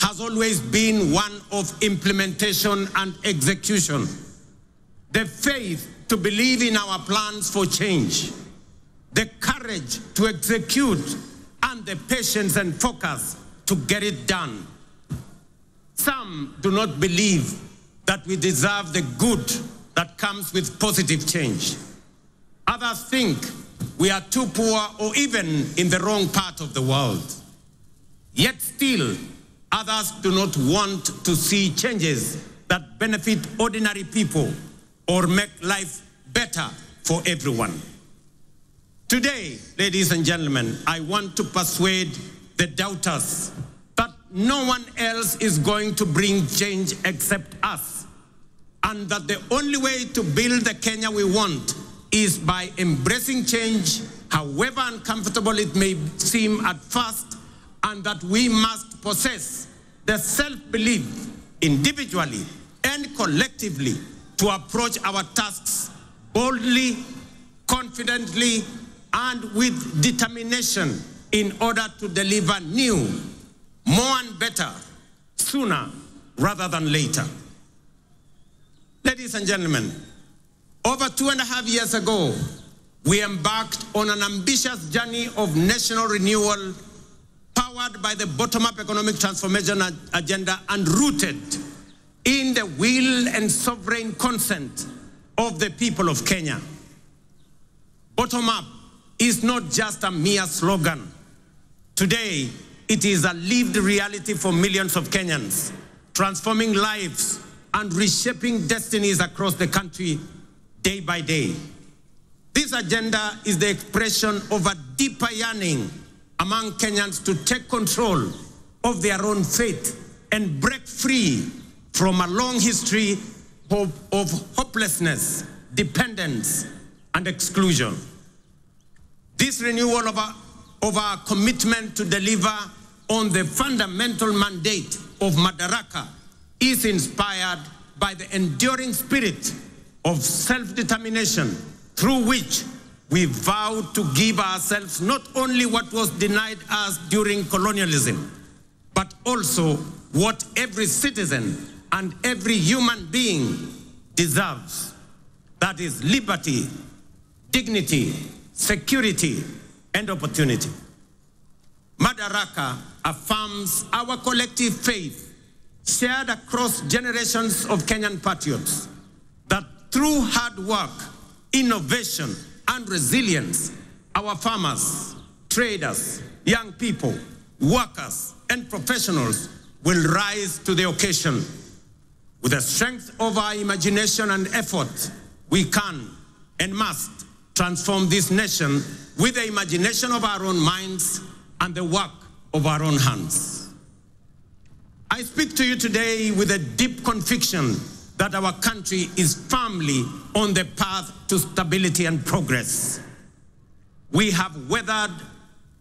has always been one of implementation and execution. The faith to believe in our plans for change, the courage to execute, and the patience and focus to get it done. Some do not believe that we deserve the good that comes with positive change. Others think we are too poor or even in the wrong part of the world. Yet still, others do not want to see changes that benefit ordinary people or make life better for everyone. Today, ladies and gentlemen, I want to persuade the doubters that no one else is going to bring change except us, and that the only way to build the Kenya we want is by embracing change, however uncomfortable it may seem at first, and that we must possess the self-belief individually and collectively to approach our tasks boldly, confidently, and with determination in order to deliver new, more and better, sooner rather than later. Ladies and gentlemen, over 2.5 years ago, we embarked on an ambitious journey of national renewal powered by the bottom-up economic transformation agenda and rooted in the will and sovereign consent of the people of Kenya. Bottom-up is not just a mere slogan. Today, it is a lived reality for millions of Kenyans, transforming lives and reshaping destinies across the country day by day. This agenda is the expression of a deeper yearning among Kenyans to take control of their own fate and break free from a long history of hopelessness, dependence, and exclusion. This renewal of our commitment to deliver on the fundamental mandate of Madaraka is inspired by the enduring spirit of self-determination through which we vow to give ourselves not only what was denied us during colonialism, but also what every citizen and every human being deserves. That is liberty, dignity, security, and opportunity. Madaraka affirms our collective faith, shared across generations of Kenyan patriots, that through hard work, innovation, and resilience, our farmers, traders, young people, workers, and professionals will rise to the occasion. With the strength of our imagination and effort, we can and must transform this nation with the imagination of our own minds and the work of our own hands. I speak to you today with a deep conviction that our country is firmly on the path to stability and progress. We have weathered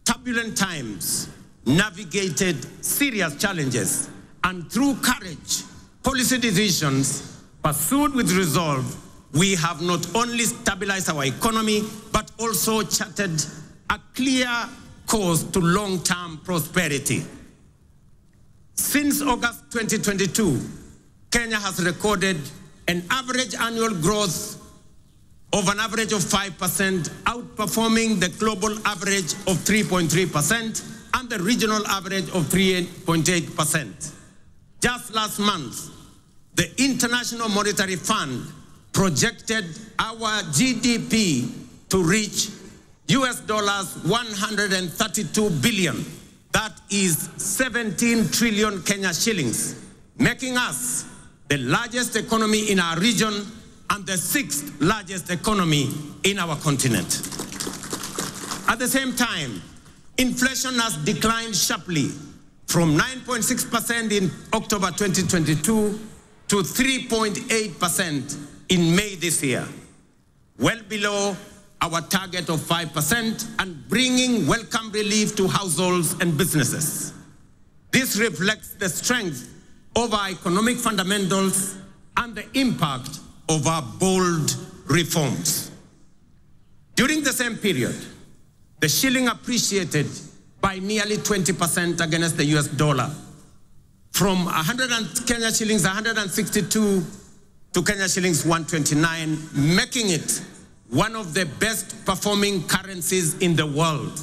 turbulent times, navigated serious challenges, and through courage, policy decisions pursued with resolve, we have not only stabilized our economy, but also charted a clear course to long-term prosperity. Since August 2022, Kenya has recorded an average annual growth of an average of 5%, outperforming the global average of 3.3% and the regional average of 3.8%. Just last month, the International Monetary Fund projected our GDP to reach US dollars 132 billion. That is 17 trillion Kenya shillings, making us the largest economy in our region and the 6th largest economy in our continent. At the same time, inflation has declined sharply from 9.6% in October 2022 to 3.8% in May this year, well below our target of 5% and bringing welcome relief to households and businesses. This reflects the strength of our economic fundamentals and the impact of our bold reforms. During the same period, the shilling appreciated by nearly 20% against the US dollar, from Kenya shillings 162 to Kenya shillings 129, making it one of the best performing currencies in the world.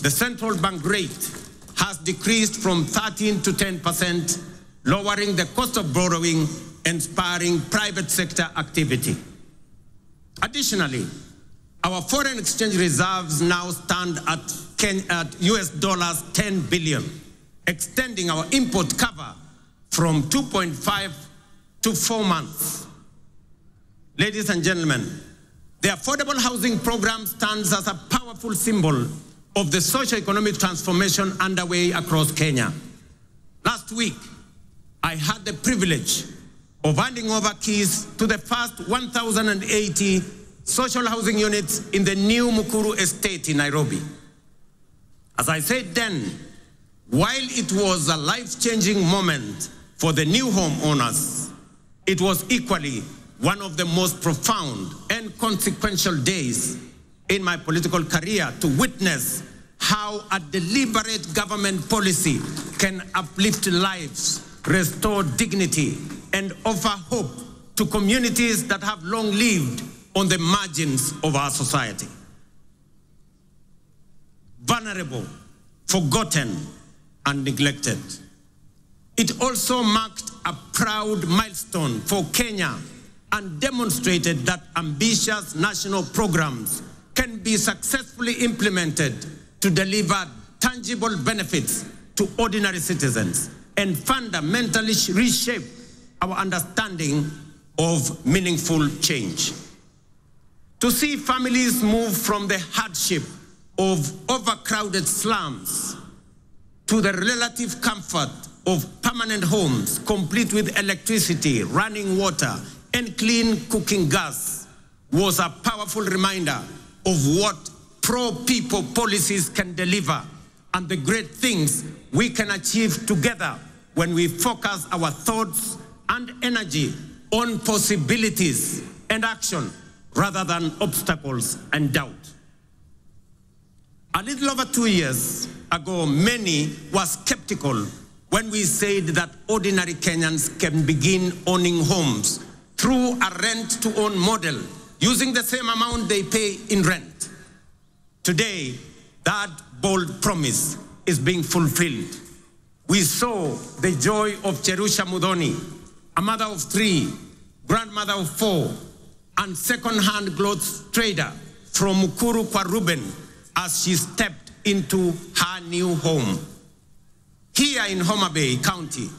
The central bank rate has decreased from 13 to 10%, lowering the cost of borrowing and spurring private sector activity. Additionally, our foreign exchange reserves now stand at US dollars 10 billion, extending our import cover from 2.5 to 4 months. Ladies and gentlemen, the affordable housing program stands as a powerful symbol of the socio-economic transformation underway across Kenya. Last week, I had the privilege of handing over keys to the first 1,080 social housing units in the new Mukuru estate in Nairobi. As I said then, while it was a life-changing moment for the new homeowners, it was equally one of the most profound and consequential days in my political career to witness how a deliberate government policy can uplift lives, restore dignity, and offer hope to communities that have long lived on the margins of our society. Vulnerable, forgotten, and neglected. It also marked a proud milestone for Kenya and demonstrated that ambitious national programs can be successfully implemented to deliver tangible benefits to ordinary citizens and fundamentally reshape our understanding of meaningful change. To see families move from the hardship of overcrowded slums to the relative comfort of permanent homes, complete with electricity, running water, and clean cooking gas, was a powerful reminder of what pro-people policies can deliver and the great things we can achieve together when we focus our thoughts and energy on possibilities and action rather than obstacles and doubt. A little over 2 years ago, many were skeptical when we said that ordinary Kenyans can begin owning homes through a rent-to-own model, using the same amount they pay in rent. Today, that bold promise is being fulfilled. We saw the joy of Cherusha Mudhoni, a mother of 3, grandmother of 4, and second-hand clothes trader from Mukuru kwa Ruben as she stepped into her new home. Here in Homa Bay County,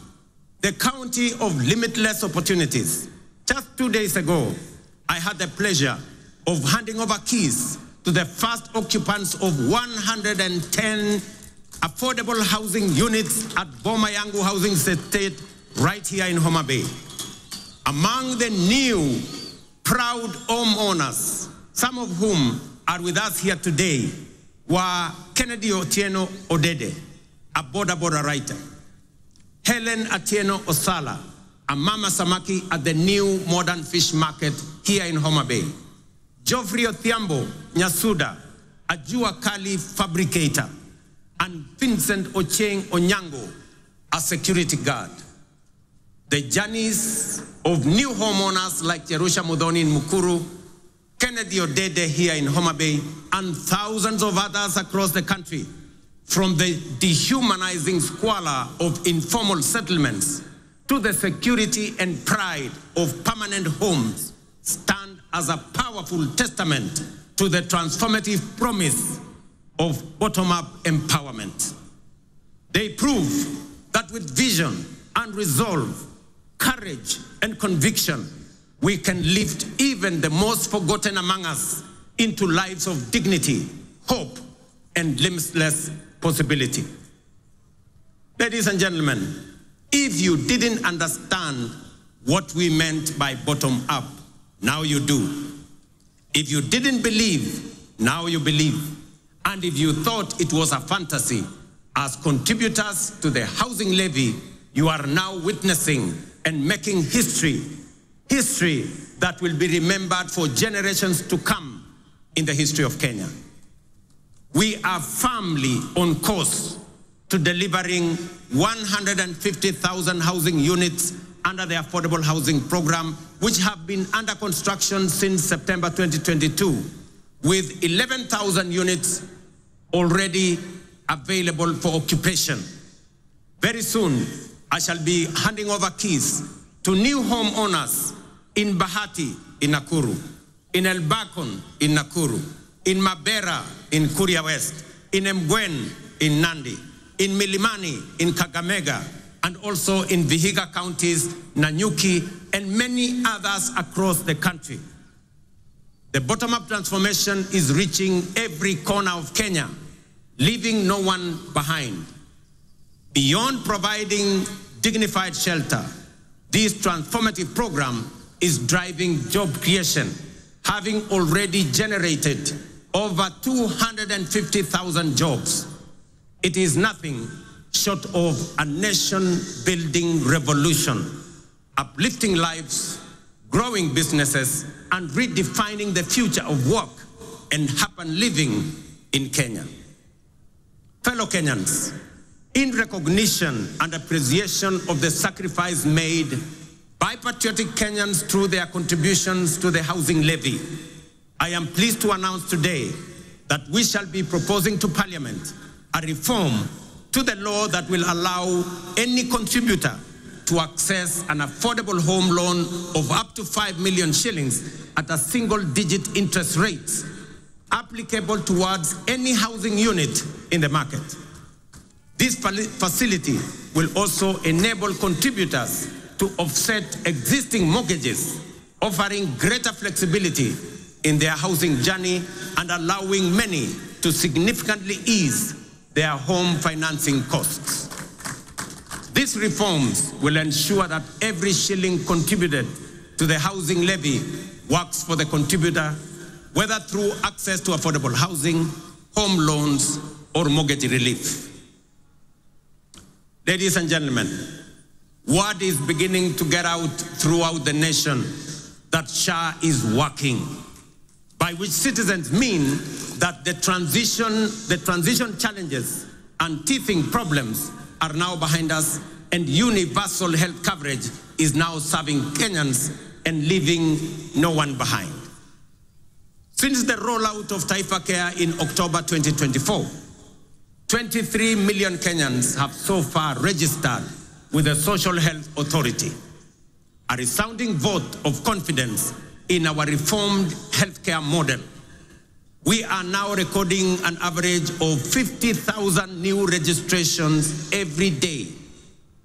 the county of limitless opportunities, just 2 days ago, I had the pleasure of handing over keys to the first occupants of 110 affordable housing units at Boma Yangu Housing Estate right here in Homa Bay. Among the new proud homeowners, some of whom are with us here today, were Kennedy Otieno Odede, a border writer, Helen Atieno Osala, a mama samaki at the new modern fish market here in Homa Bay, Geoffrey Othiambo Nyasuda, a Jua Kali fabricator, and Vincent Ocheng Onyango, a security guard. the journeys of new homeowners like Jerusha Mudhoni in Mukuru, Kennedy Odede here in Homa Bay, and thousands of others across the country, from the dehumanizing squalor of informal settlements to the security and pride of permanent homes, stand as a powerful testament to the transformative promise of bottom-up empowerment. They prove that with vision and resolve, courage and conviction, we can lift even the most forgotten among us into lives of dignity, hope, and limitless possibility. Ladies and gentlemen, if you didn't understand what we meant by bottom up, now you do. If you didn't believe, now you believe. And if you thought it was a fantasy, as contributors to the housing levy, you are now witnessing and making history that will be remembered for generations to come in the history of Kenya. We are firmly on course to delivering 150,000 housing units under the Affordable Housing Program, which have been under construction since September 2022, with 11,000 units already available for occupation. Very soon, I shall be handing over keys to new homeowners in Bahati, in Nakuru, in Elbakon, in Nakuru, in Mabera, in Kuria West, in Mgwen, in Nandi, in Milimani, in Kakamega, and also in Vihiga counties, Nanyuki, and many others across the country. The bottom-up transformation is reaching every corner of Kenya, leaving no one behind. Beyond providing dignified shelter, this transformative program is driving job creation, having already generated over 250,000 jobs. It is nothing short of a nation-building revolution, uplifting lives, growing businesses, and redefining the future of work and urban living in Kenya. Fellow Kenyans, in recognition and appreciation of the sacrifice made by patriotic Kenyans through their contributions to the housing levy, I am pleased to announce today that we shall be proposing to Parliament a reform to the law that will allow any contributor to access an affordable home loan of up to 5 million shillings at a single-digit interest rate, applicable towards any housing unit in the market. This facility will also enable contributors to offset existing mortgages, offering greater flexibility in their housing journey and allowing many to significantly ease their home financing costs. These reforms will ensure that every shilling contributed to the housing levy works for the contributor, whether through access to affordable housing, home loans, or mortgage relief. Ladies and gentlemen, word is beginning to get out throughout the nation that SHA is working, by which citizens mean that the transition challenges and teething problems are now behind us, and universal health coverage is now serving Kenyans and leaving no one behind. Since the rollout of Taifa Care in October 2024, 23 million Kenyans have so far registered with the Social Health Authority, a resounding vote of confidence in our reformed healthcare model. We are now recording an average of 50,000 new registrations every day,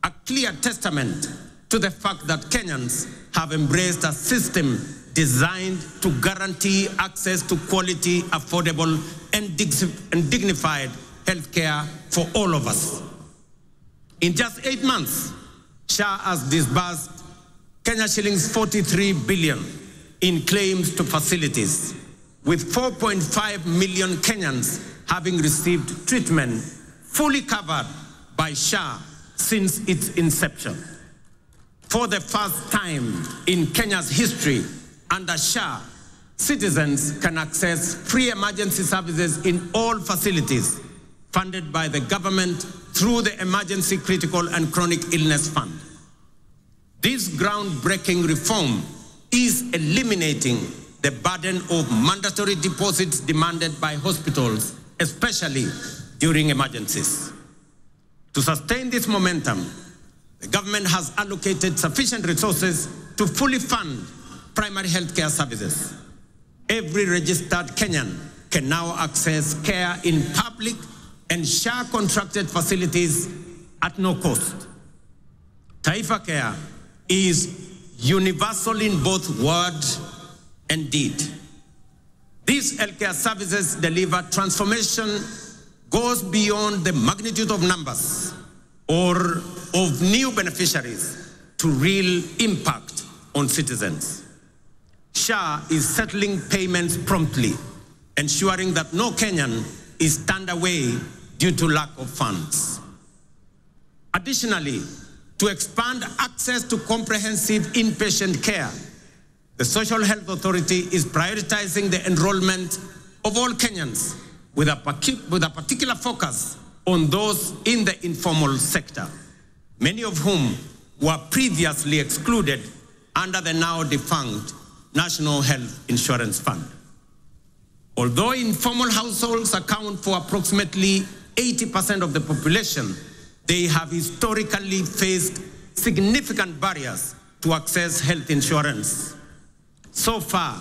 a clear testament to the fact that Kenyans have embraced a system designed to guarantee access to quality, affordable, and dignified healthcare for all of us. In just 8 months, SHA has disbursed Kenya shillings 43 billion in claims to facilities, with 4.5 million Kenyans having received treatment fully covered by SHA since its inception. For the first time in Kenya's history, under SHA, citizens can access free emergency services in all facilities funded by the government through the Emergency Critical and Chronic Illness Fund. This groundbreaking reform is eliminating the burden of mandatory deposits demanded by hospitals, especially during emergencies. To sustain this momentum, the government has allocated sufficient resources to fully fund primary health care services. Every registered Kenyan can now access care in public and SHA-contracted facilities at no cost. Taifa Care is universal in both word and deed. These healthcare services deliver transformation goes beyond the magnitude of numbers or of new beneficiaries to real impact on citizens. SHA is settling payments promptly, ensuring that no Kenyan is turned away due to lack of funds. Additionally, to expand access to comprehensive inpatient care, the Social Health Authority is prioritizing the enrollment of all Kenyans with a particular focus on those in the informal sector, many of whom were previously excluded under the now defunct National Health Insurance Fund. Although informal households account for approximately 80% of the population, they have historically faced significant barriers to access health insurance. So far,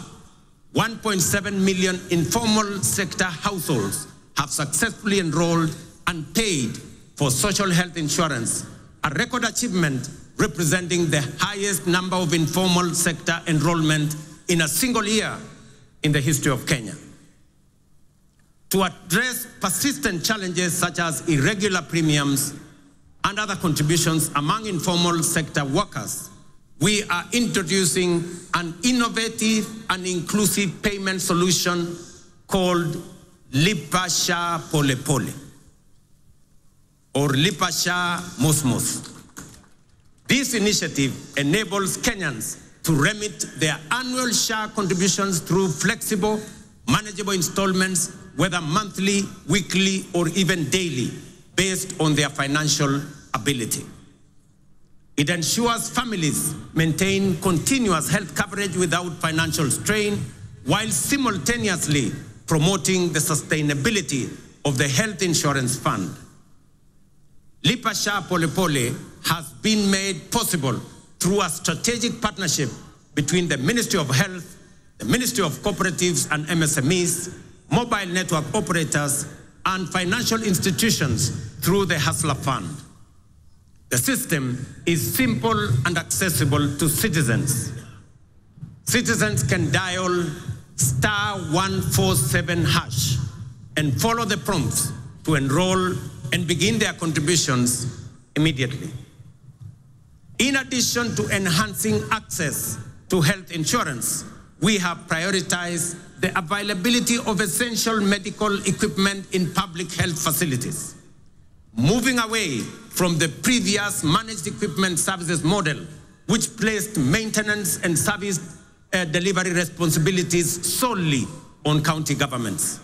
1.7 million informal sector households have successfully enrolled and paid for social health insurance, a record achievement representing the highest number of informal sector enrollment in a single year in the history of Kenya. To address persistent challenges such as irregular premiums and other contributions among informal sector workers, we are introducing an innovative and inclusive payment solution called Lipa Sha Pole Pole, or Lipa Sha Mos Mos. This initiative enables Kenyans to remit their annual SHA contributions through flexible, manageable installments, whether monthly, weekly, or even daily, based on their financial ability. It ensures families maintain continuous health coverage without financial strain, while simultaneously promoting the sustainability of the health insurance fund. Lipa Sha Pole Pole has been made possible through a strategic partnership between the Ministry of Health, the Ministry of Cooperatives and MSMEs, mobile network operators, and financial institutions through the Hustler Fund. The system is simple and accessible to citizens. Citizens can dial *147# and follow the prompts to enroll and begin their contributions immediately. In addition to enhancing access to health insurance, we have prioritized the availability of essential medical equipment in public health facilities. Moving away from the previous managed equipment services model, which placed maintenance and service delivery responsibilities solely on county governments.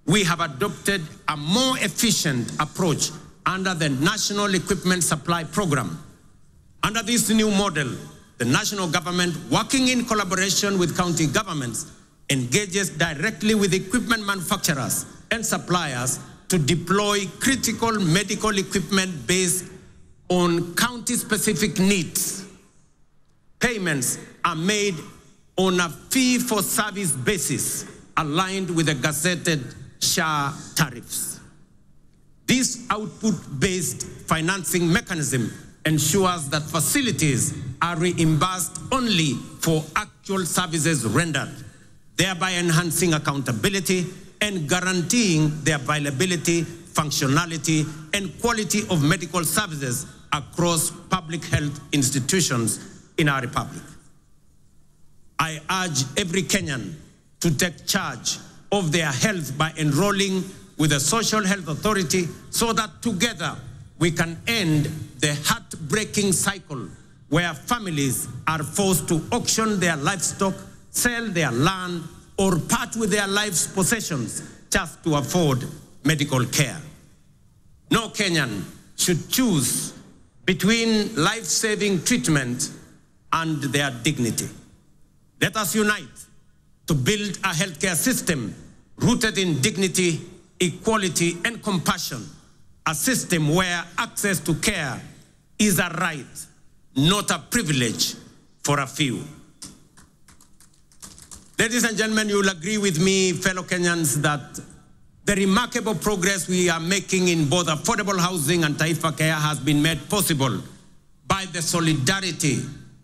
We have adopted a more efficient approach under the National Equipment Supply Program. Under this new model, the national government, working in collaboration with county governments, engages directly with equipment manufacturers and suppliers to deploy critical medical equipment based on county-specific needs. Payments are made on a fee-for-service basis aligned with the gazetted SHA tariffs. This output-based financing mechanism ensures that facilities are reimbursed only for actual services rendered, thereby enhancing accountability and guaranteeing the availability, functionality, and quality of medical services across public health institutions in our republic. I urge every Kenyan to take charge of their health by enrolling with the Social Health Authority so that together we can end the heartbreaking cycle where families are forced to auction their livestock, sell their land, or part with their life's possessions just to afford medical care. No Kenyan should choose between life-saving treatment and their dignity. Let us unite to build a healthcare system rooted in dignity, equality, and compassion, a system where access to care is a right, not a privilege for a few. Ladies and gentlemen, you will agree with me, fellow Kenyans, that the remarkable progress we are making in both affordable housing and Taifa Care has been made possible by the solidarity,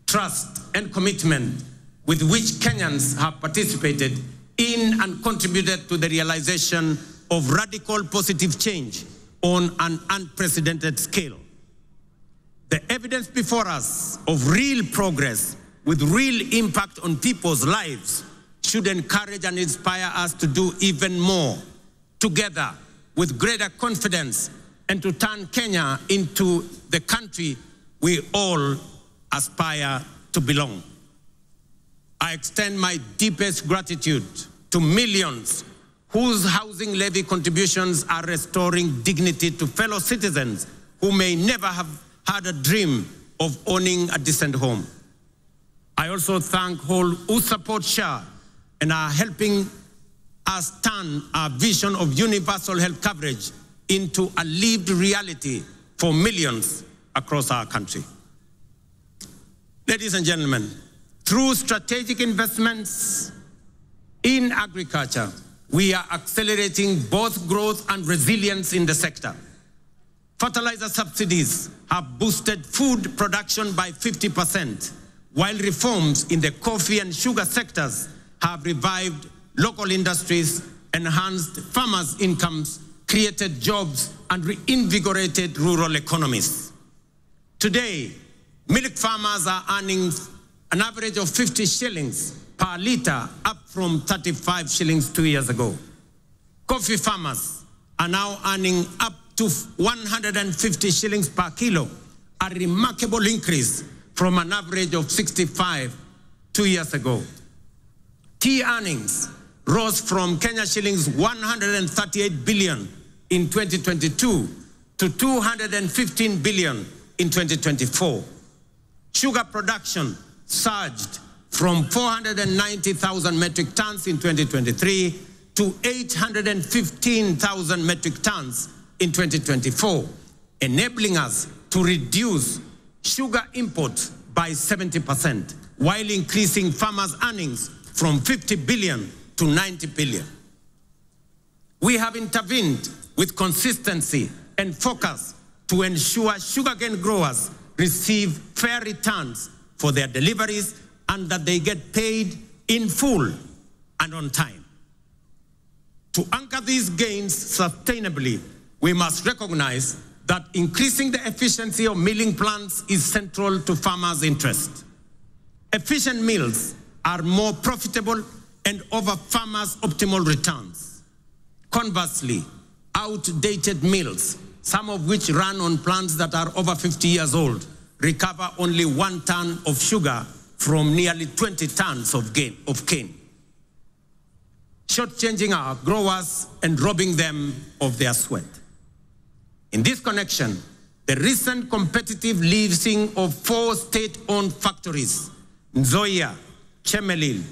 trust, and commitment with which Kenyans have participated in and contributed to the realization of radical positive change on an unprecedented scale. The evidence before us of real progress with real impact on people's lives should encourage and inspire us to do even more together with greater confidence and to turn Kenya into the country we all aspire to belong. I extend my deepest gratitude to millions whose housing levy contributions are restoring dignity to fellow citizens who may never have had a dream of owning a decent home. I also thank all who support SHA and are helping us turn our vision of universal health coverage into a lived reality for millions across our country. Ladies and gentlemen, through strategic investments in agriculture, we are accelerating both growth and resilience in the sector. Fertilizer subsidies have boosted food production by 50%, while reforms in the coffee and sugar sectors have revived local industries, enhanced farmers' incomes, created jobs, and reinvigorated rural economies. Today, milk farmers are earning an average of 50 shillings per litre, up from 35 shillings 2 years ago. Coffee farmers are now earning up to 150 shillings per kilo, a remarkable increase from an average of 65 2 years ago. Tea earnings rose from Kenya shillings 138 billion in 2022 to 215 billion in 2024. Sugar production surged from 490,000 metric tons in 2023 to 815,000 metric tons in 2024, enabling us to reduce sugar imports by 70%, while increasing farmers' earnings from 50 billion to 90 billion. We have intervened with consistency and focus to ensure sugarcane growers receive fair returns for their deliveries and that they get paid in full and on time. To anchor these gains sustainably, we must recognize that increasing the efficiency of milling plants is central to farmers' interest. Efficient mills are more profitable and offer farmers optimal returns. Conversely, outdated mills, some of which run on plants that are over 50 years old, recover only 1 ton of sugar from nearly 20 tons of cane, shortchanging our growers and robbing them of their sweat. In this connection, the recent competitive leasing of 4 state-owned factories, Nzoia, Chemelil,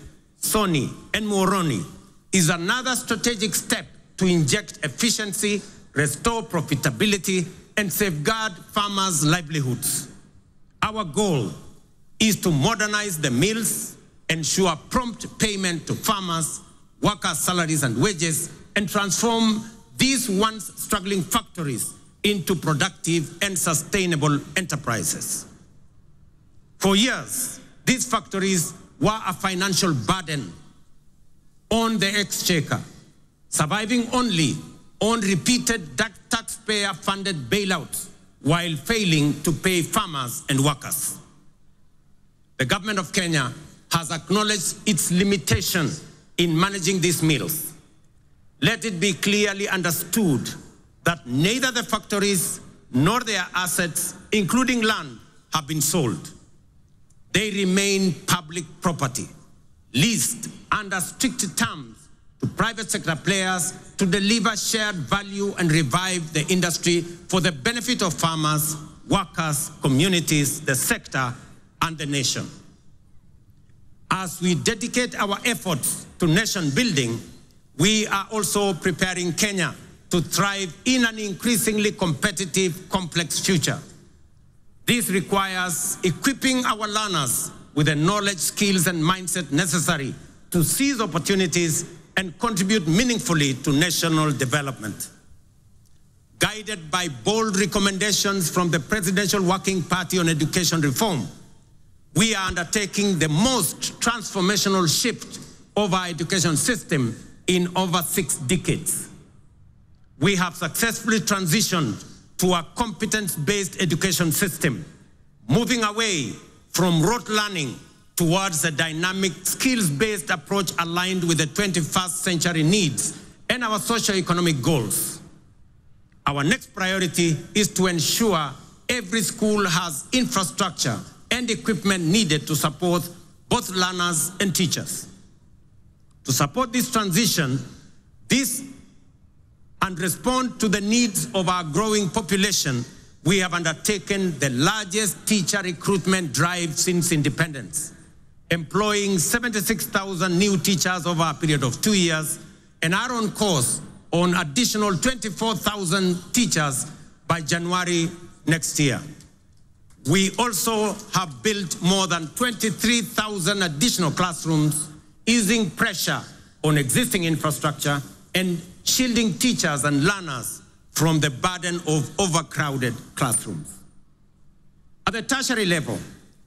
Sony, and Moroni, is another strategic step to inject efficiency, restore profitability, and safeguard farmers' livelihoods. Our goal is to modernize the mills, ensure prompt payment to farmers, workers' salaries and wages, and transform these once struggling factories into productive and sustainable enterprises. For years, these factories were a financial burden on the exchequer, surviving only on repeated taxpayer-funded bailouts while failing to pay farmers and workers. The government of Kenya has acknowledged its limitation in managing these mills. Let it be clearly understood that neither the factories nor their assets, including land, have been sold. They remain public property, leased under strict terms to private sector players to deliver shared value and revive the industry for the benefit of farmers, workers, communities, the sector, and the nation. As we dedicate our efforts to nation building, we are also preparing Kenya to thrive in an increasingly competitive, complex future. This requires equipping our learners with the knowledge, skills, and mindset necessary to seize opportunities and contribute meaningfully to national development. Guided by bold recommendations from the Presidential Working Party on Education Reform, we are undertaking the most transformational shift of our education system in over 6 decades. We have successfully transitioned to a competence-based education system, moving away from rote learning towards a dynamic, skills-based approach aligned with the 21st century needs and our socio-economic goals. Our next priority is to ensure every school has infrastructure and equipment needed to support both learners and teachers. To support this transition, and respond to the needs of our growing population, we have undertaken the largest teacher recruitment drive since independence, employing 76,000 new teachers over a period of 2 years, and are on course on additional 24,000 teachers by January next year. We also have built more than 23,000 additional classrooms, easing pressure on existing infrastructure and shielding teachers and learners from the burden of overcrowded classrooms. At the tertiary level,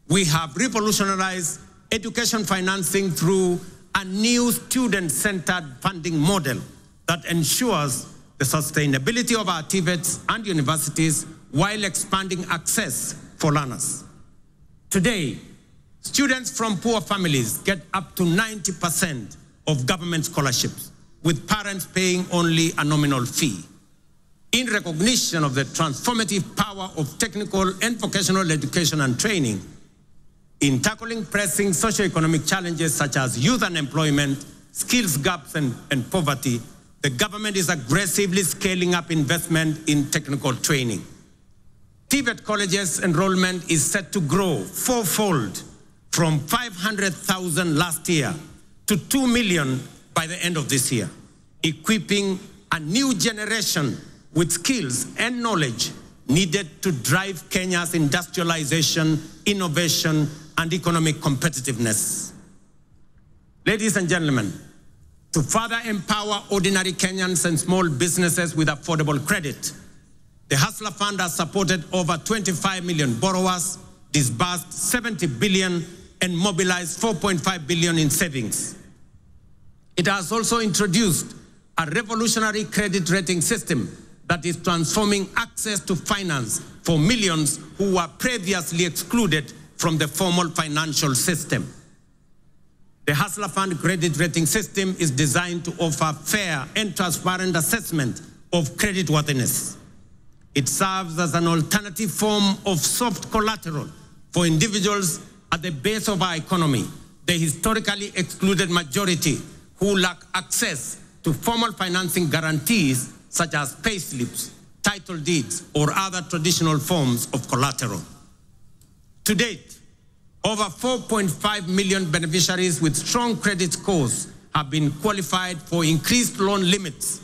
we have revolutionized education financing through a new student-centered funding model that ensures the sustainability of our TVETs and universities while expanding access for learners. Today, students from poor families get up to 90% of government scholarships, with parents paying only a nominal fee. In recognition of the transformative power of technical and vocational education and training, in tackling pressing socioeconomic challenges such as youth unemployment, skills gaps, and poverty, the government is aggressively scaling up investment in technical training. TVET colleges enrollment is set to grow 4-fold from 500,000 last year to 2 million by the end of this year, equipping a new generation with skills and knowledge needed to drive Kenya's industrialization, innovation, and economic competitiveness. Ladies and gentlemen, to further empower ordinary Kenyans and small businesses with affordable credit, the Hustler Fund has supported over 25 million borrowers, disbursed 70 billion, and mobilized 4.5 billion in savings. It has also introduced a revolutionary credit rating system that is transforming access to finance for millions who were previously excluded from the formal financial system. The Hustler Fund credit rating system is designed to offer fair and transparent assessment of creditworthiness. It serves as an alternative form of soft collateral for individuals at the base of our economy, the historically excluded majority who lack access to formal financing guarantees such as payslips, title deeds, or other traditional forms of collateral. To date, over 4.5 million beneficiaries with strong credit scores have been qualified for increased loan limits.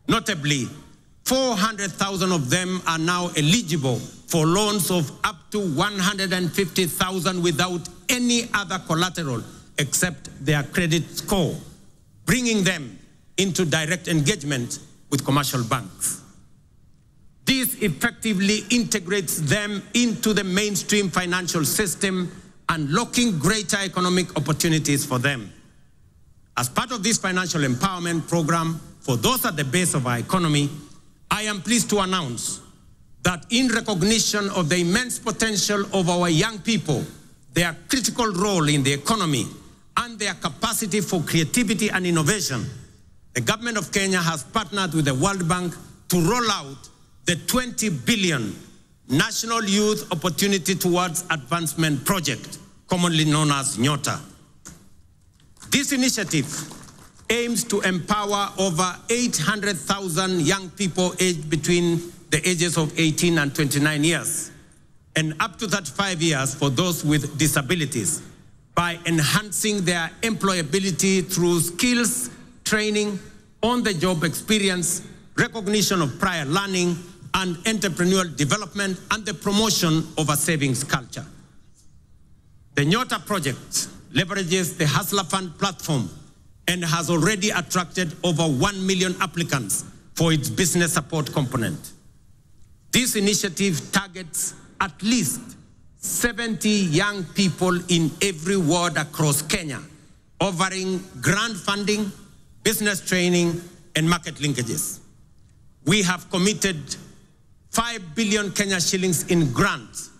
Notably, 400,000 of them are now eligible for loans of up to 150,000 without any other collateral except their credit score, bringing them into direct engagement with commercial banks. This effectively integrates them into the mainstream financial system, unlocking greater economic opportunities for them. As part of this financial empowerment program for those at the base of our economy, I am pleased to announce that in recognition of the immense potential of our young people, their critical role in the economy, and their capacity for creativity and innovation, the government of Kenya has partnered with the World Bank to roll out the 20 billion National Youth Opportunity Towards Advancement Project, commonly known as NYOTA. This initiative aims to empower over 800,000 young people aged between the ages of 18 and 29 years and up to 35 years for those with disabilities by enhancing their employability through skills, training, on-the-job experience, recognition of prior learning, and entrepreneurial development, and the promotion of a savings culture. The Nyota project leverages the Hustler Fund platform and has already attracted over 1 million applicants for its business support component. This initiative targets at least 70 young people in every ward across Kenya, offering grant funding, business training, and market linkages. We have committed 5 billion Kenya shillings in grants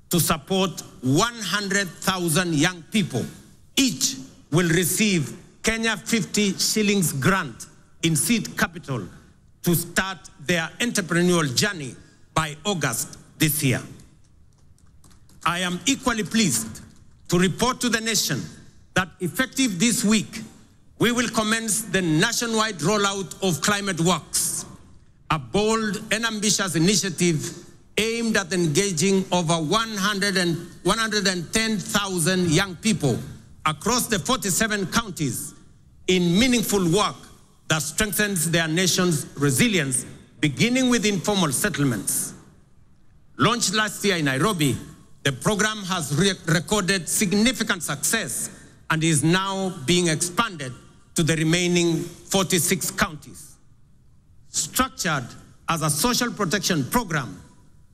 to support 100,000 young people. Each will receive Kenya 50 shillings grant in seed capital to start their entrepreneurial journey by August this year. I am equally pleased to report to the nation that effective this week, we will commence the nationwide rollout of Climate Works, a bold and ambitious initiative aimed at engaging over 110,000 young people across the 47 counties in meaningful work that strengthens their nation's resilience, beginning with informal settlements. Launched last year in Nairobi, the program has recorded significant success and is now being expanded to the remaining 46 counties. Structured as a social protection program,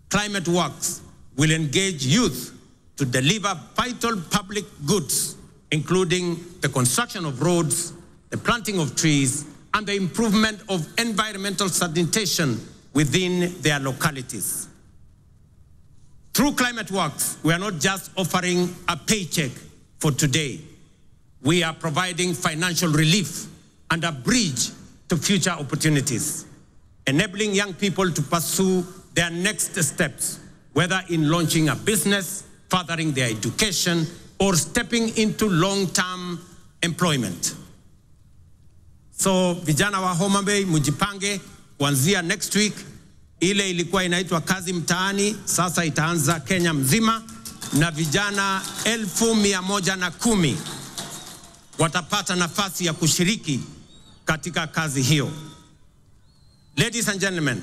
Climate Works will engage youth to deliver vital public goods, including the construction of roads, the planting of trees, and the improvement of environmental sanitation within their localities. Through Climate Works, we are not just offering a paycheck for today. We are providing financial relief and a bridge to future opportunities, enabling young people to pursue their next steps, whether in launching a business, furthering their education, or stepping into long-term employment. So vijana wa Homa Bay, mujipange kuanzia next week. Ile ilikuwa inaitwa kazi mtaani, sasa itaanza Kenya mzima, na vijana 110,000 watapata nafasi ya kushiriki katika kazi hiyo. Ladies and gentlemen,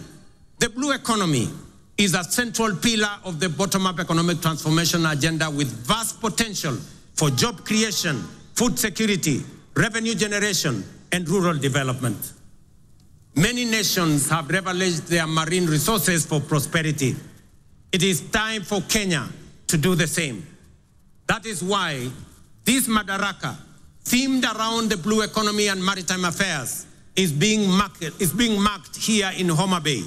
the blue economy is a central pillar of the bottom-up economic transformation agenda with vast potential for job creation, food security, revenue generation, and rural development. Many nations have leveraged their marine resources for prosperity. It is time for Kenya to do the same. That is why this Madaraka, themed around the blue economy and maritime affairs, is being marked here in Homa Bay,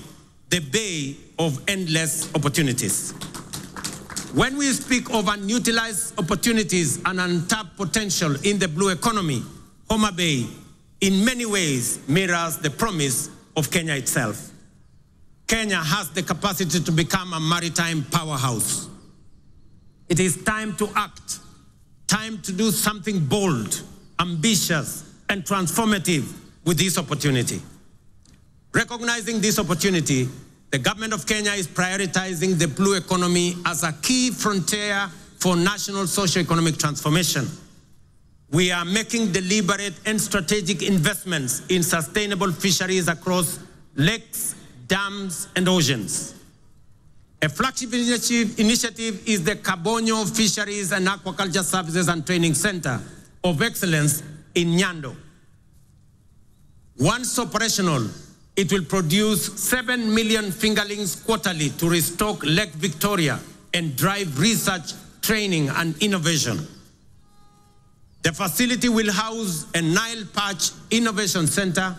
the bay of endless opportunities. When we speak of unutilized opportunities and untapped potential in the blue economy, Homa Bay in many ways mirrors the promise of Kenya itself. Kenya has the capacity to become a maritime powerhouse. It is time to act, time to do something bold, ambitious, and transformative with this opportunity. Recognizing this opportunity, the government of Kenya is prioritizing the blue economy as a key frontier for national socio-economic transformation. We are making deliberate and strategic investments in sustainable fisheries across lakes, dams, and oceans. A flagship initiative is the Kabonyo Fisheries and Aquaculture Services and Training Center of Excellence in Nyando. Once operational, it will produce 7 million fingerlings quarterly to restock Lake Victoria and drive research, training, and innovation. The facility will house a Nile Perch Innovation Center,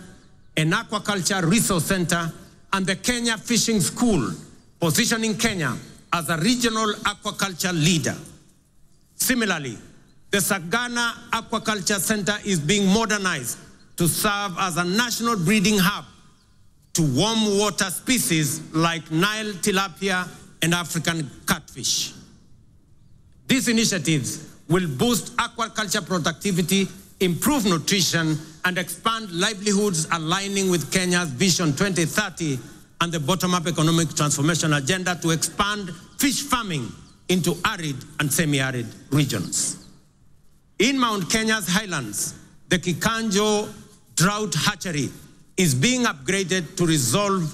an Aquaculture Resource Center, and the Kenya Fishing School, positioning Kenya as a regional aquaculture leader. Similarly, the Sagana Aquaculture Center is being modernized to serve as a national breeding hub to warm water species like Nile tilapia and African catfish. These initiatives will boost aquaculture productivity, improve nutrition, and expand livelihoods aligning with Kenya's Vision 2030 and the bottom-up economic transformation agenda to expand fish farming into arid and semi-arid regions. In Mount Kenya's highlands, the Kikanjo drought hatchery is being upgraded to resolve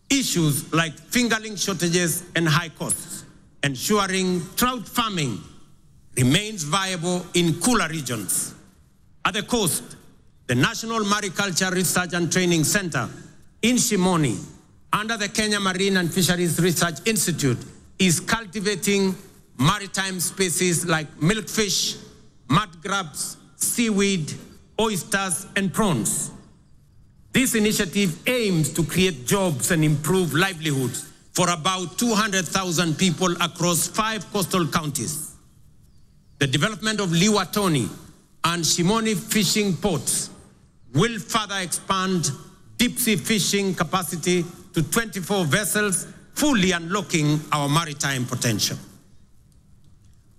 issues like fingerling shortages and high costs, ensuring trout farming remains viable in cooler regions. At the coast, the National Mariculture Research and Training Center in Shimoni, under the Kenya Marine and Fisheries Research Institute, is cultivating maritime species like milkfish, mud crabs, seaweed, oysters, and prawns. This initiative aims to create jobs and improve livelihoods for about 200,000 people across 5 coastal counties. The development of Liwatoni and Shimoni fishing ports will further expand deep-sea fishing capacity to 24 vessels, fully unlocking our maritime potential.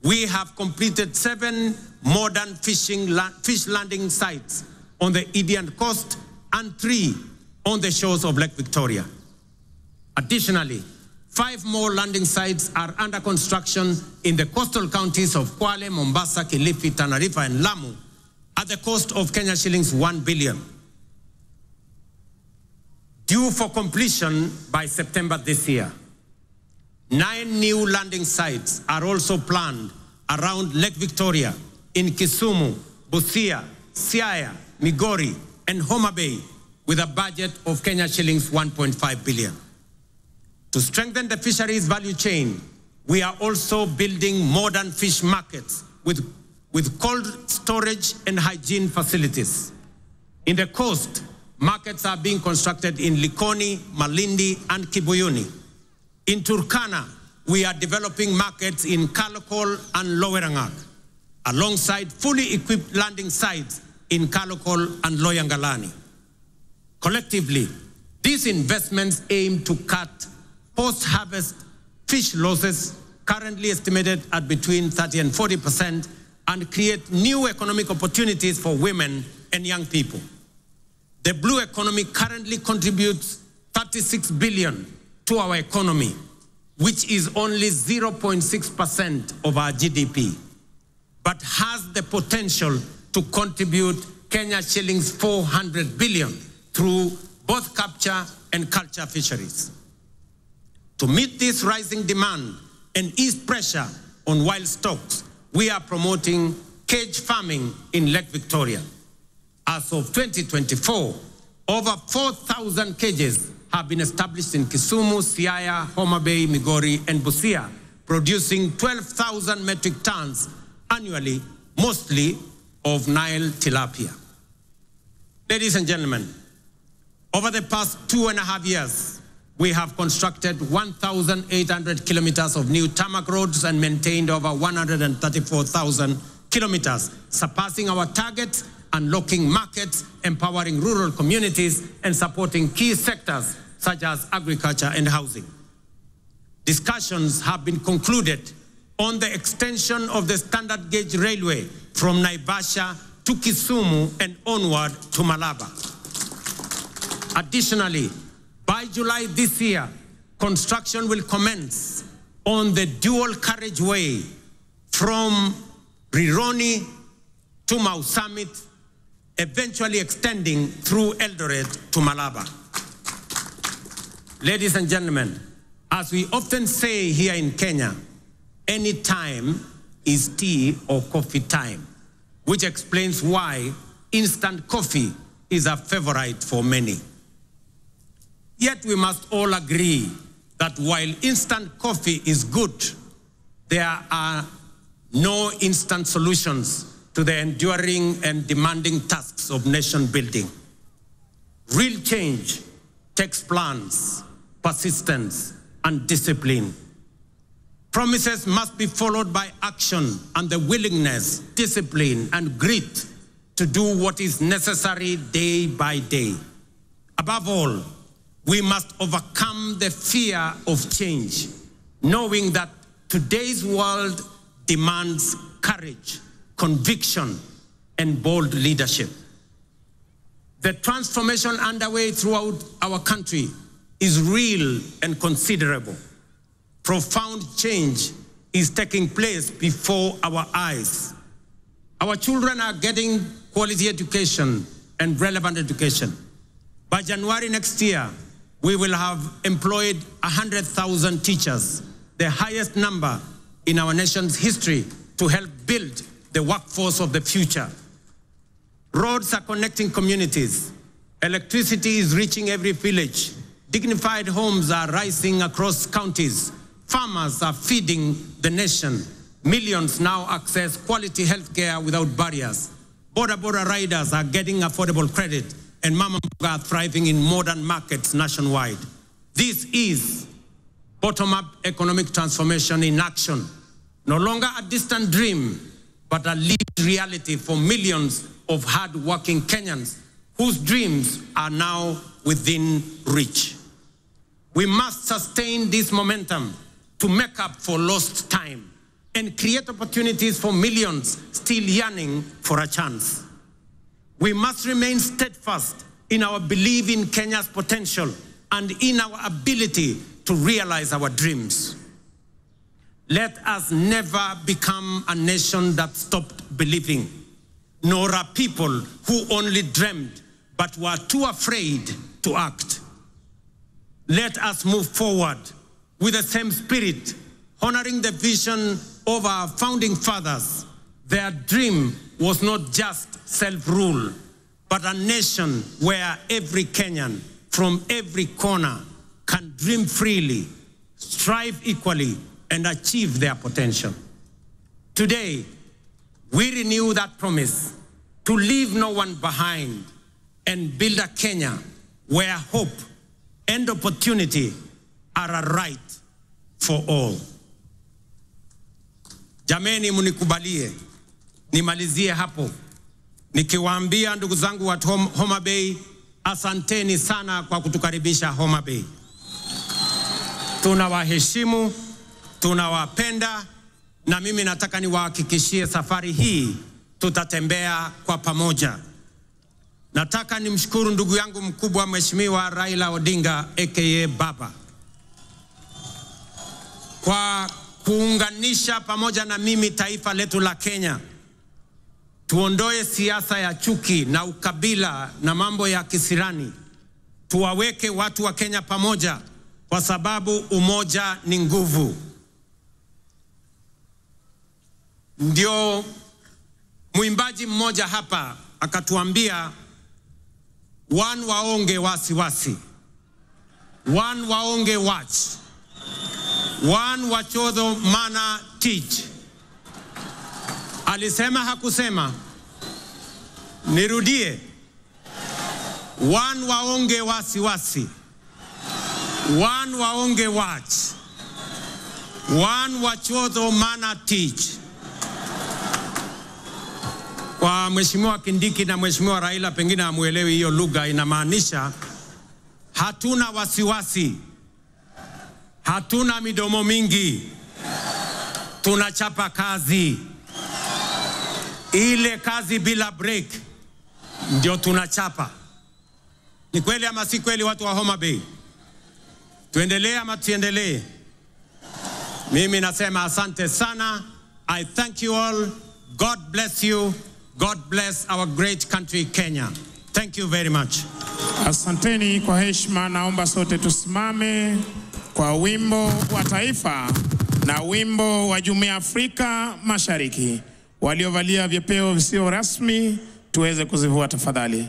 We have completed 7 modern fish landing sites on the Indian coast and 3 on the shores of Lake Victoria. Additionally, 5 more landing sites are under construction in the coastal counties of Kwale, Mombasa, Kilifi, Tana River, and Lamu at the cost of Kenya shillings 1 billion. Due for completion by September this year. 9 new landing sites are also planned around Lake Victoria, in Kisumu, Busia, Siaya, Migori, and Homa Bay, with a budget of Kenya shillings 1.5 billion. To strengthen the fisheries value chain, we are also building modern fish markets with cold storage and hygiene facilities. In the coast, markets are being constructed in Likoni, Malindi, and Kibuyuni. In Turkana, we are developing markets in Kalokol and Lowerangak, alongside fully equipped landing sites in Kalokol and Loyangalani. Collectively, these investments aim to cut post-harvest fish losses, currently estimated at between 30% and 40%, and create new economic opportunities for women and young people. The blue economy currently contributes 36 billion to our economy, which is only 0.6% of our GDP, but has the potential to contribute Kenya shillings 400 billion through both capture and culture fisheries. To meet this rising demand and ease pressure on wild stocks, we are promoting cage farming in Lake Victoria. As of 2024, over 4,000 cages have been established in Kisumu, Siaya, Homa Bay, Migori, and Busia, producing 12,000 metric tons annually, mostly of Nile tilapia. Ladies and gentlemen, over the past 2.5 years, we have constructed 1,800 kilometers of new tarmac roads and maintained over 134,000 kilometers, surpassing our targets, unlocking markets, empowering rural communities, and supporting key sectors such as agriculture and housing. Discussions have been concluded on the extension of the standard gauge railway from Naivasha to Kisumu and onward to Malaba. Additionally, by July this year, construction will commence on the dual carriageway from Rironi to Mau Summit, eventually extending through Eldoret to Malaba. Ladies and gentlemen, as we often say here in Kenya, any time is tea or coffee time, which explains why instant coffee is a favorite for many. Yet we must all agree that while instant coffee is good, there are no instant solutions to the enduring and demanding tasks of nation building. Real change takes plans, persistence, and discipline. Promises must be followed by action and the willingness, discipline, and grit to do what is necessary day by day. Above all, we must overcome the fear of change, knowing that today's world demands courage, conviction, and bold leadership. The transformation underway throughout our country is real and considerable. Profound change is taking place before our eyes. Our children are getting quality education and relevant education. By January next year, we will have employed 100,000 teachers, the highest number in our nation's history, to help build the workforce of the future. Roads are connecting communities. Electricity is reaching every village. Dignified homes are rising across counties. Farmers are feeding the nation. Millions now access quality healthcare without barriers. Border riders are getting affordable credit, and mama are thriving in modern markets nationwide. This is bottom-up economic transformation in action. No longer a distant dream, but a lived reality for millions of hard-working Kenyans whose dreams are now within reach. We must sustain this momentum to make up for lost time and create opportunities for millions still yearning for a chance. We must remain steadfast in our belief in Kenya's potential and in our ability to realize our dreams. Let us never become a nation that stopped believing, nor a people who only dreamed but were too afraid to act. Let us move forward with the same spirit, honoring the vision of our founding fathers. Their dream was not just self-rule, but a nation where every Kenyan from every corner can dream freely, strive equally, and achieve their potential. Today, we renew that promise to leave no one behind and build a Kenya where hope and opportunity are a right for all. Jameni, munikubalie nimalizie hapo nikiwaambia ndugu zangu wa Homa Bay, asanteni sana kwa kutukaribisha Homa Bay. Tunawaheshimu, tunawapenda, na mimi nataka niwahakikishie safari hii tutatembea kwa pamoja. Nataka nimshukuru ndugu yangu mkubwa Mheshimiwa Raila Odinga aka Baba kwa kuunganisha pamoja na mimi taifa letu la Kenya. Tuondoe siasa ya chuki na ukabila na mambo ya kisirani. Tuwaweke watu wa Kenya pamoja kwa sababu umoja ni nguvu. Ndio mwimbaji mmoja hapa akatuambia, one waonge wasiwasi, one waonge watch, one wachodho mana teach. Alisema hakusema? Nirudie. One waonge wasiwasi, one waonge watch, one wachodho mana teach. Kwa Mheshimiwa Kindiki na Mheshimiwa Raila pengine hamuelewi hiyo lugha, inamaanisha hatuna wasiwasi, hatuna midomo mingi, tunachapa kazi. Ile kazi bila break ndio tunachapa. Ni kweli ama si kweli watu wa Homa Bay? Tuendelee ama tuendelee? Mimi nasema asante sana. I thank you all. God bless you. God bless our great country Kenya. Thank you very much. Asanteni kwa heshima. Naomba sote tusimame kwa wimbo wa taifa na wimbo wa Jumuiya ya Afrika Mashariki. Waliovalia vyepeo visio rasmi tuweze kuzivua tafadhali.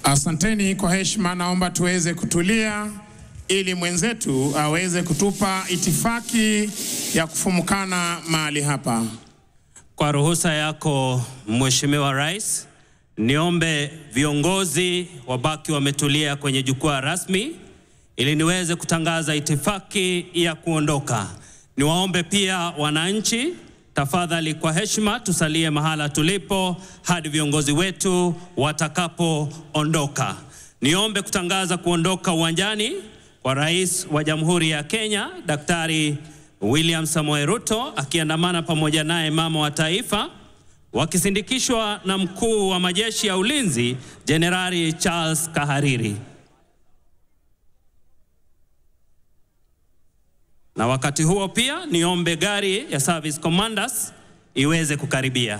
Asanteni kwa heshima, naomba tuweze kutulia ili mwenzetu aweze kutupa itifaki ya kufumukana mahali hapa. Kwa ruhusa yako Mheshimiwa Rais, niombe viongozi wabaki wametulia kwenye jukwaa rasmi ili niweze kutangaza itifaki ya kuondoka. Niwaombe pia wananchi, tafadhali kwa heshima tusalie mahala tulipo hadi viongozi wetu watakapoondoka. Niombe kutangaza kuondoka uwanjani kwa Rais wa Jamhuri ya Kenya, Daktari William Samoei Ruto, akiandamana pamoja naye mama wa taifa, wakisindikishwa na mkuu wa majeshi ya ulinzi, Jenerali Charles Kahariri. Na wakati huo pia niombe gari ya Service Commanders iweze kukaribia.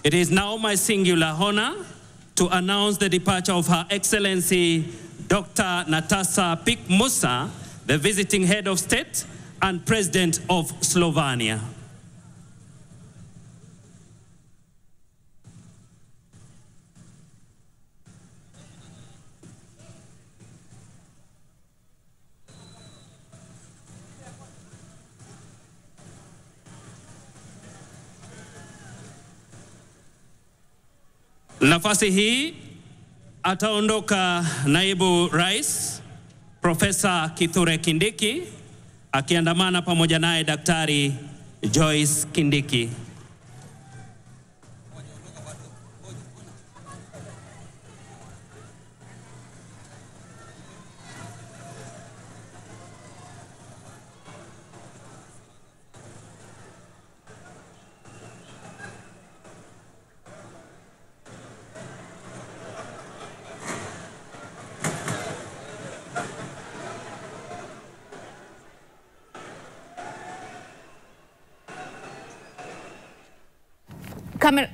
It is now my singular honor to announce the departure of Her Excellency Dr. Natasa Pik Musa, the visiting head of state and president of Slovenia. Nafasi hii ataondoka naibu rais Profesa Kithure Kindiki akiandamana pamoja naye Daktari Joyce Kindiki. Camera.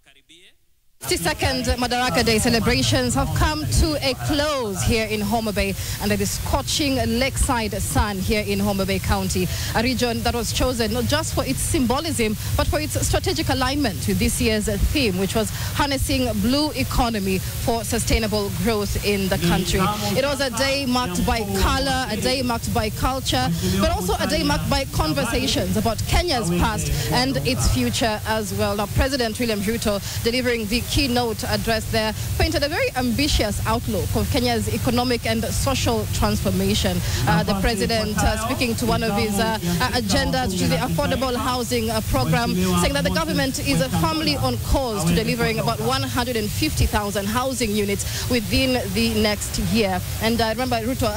Karibie. 52nd Madaraka Day celebrations have come to a close here in Homa Bay under the scorching lakeside sun here in Homa Bay County, a region that was chosen not just for its symbolism but for its strategic alignment with this year's theme, which was harnessing blue economy for sustainable growth in the country. It was a day marked by color, a day marked by culture, but also a day marked by conversations about Kenya's past and its future as well. Now, President William Ruto, delivering the keynote address there, painted a very ambitious outlook of Kenya's economic and social transformation. The president speaking to one of his agendas, which is the affordable housing program, saying that the government is firmly on course to delivering about 150,000 housing units within the next year. And I remember Ruto,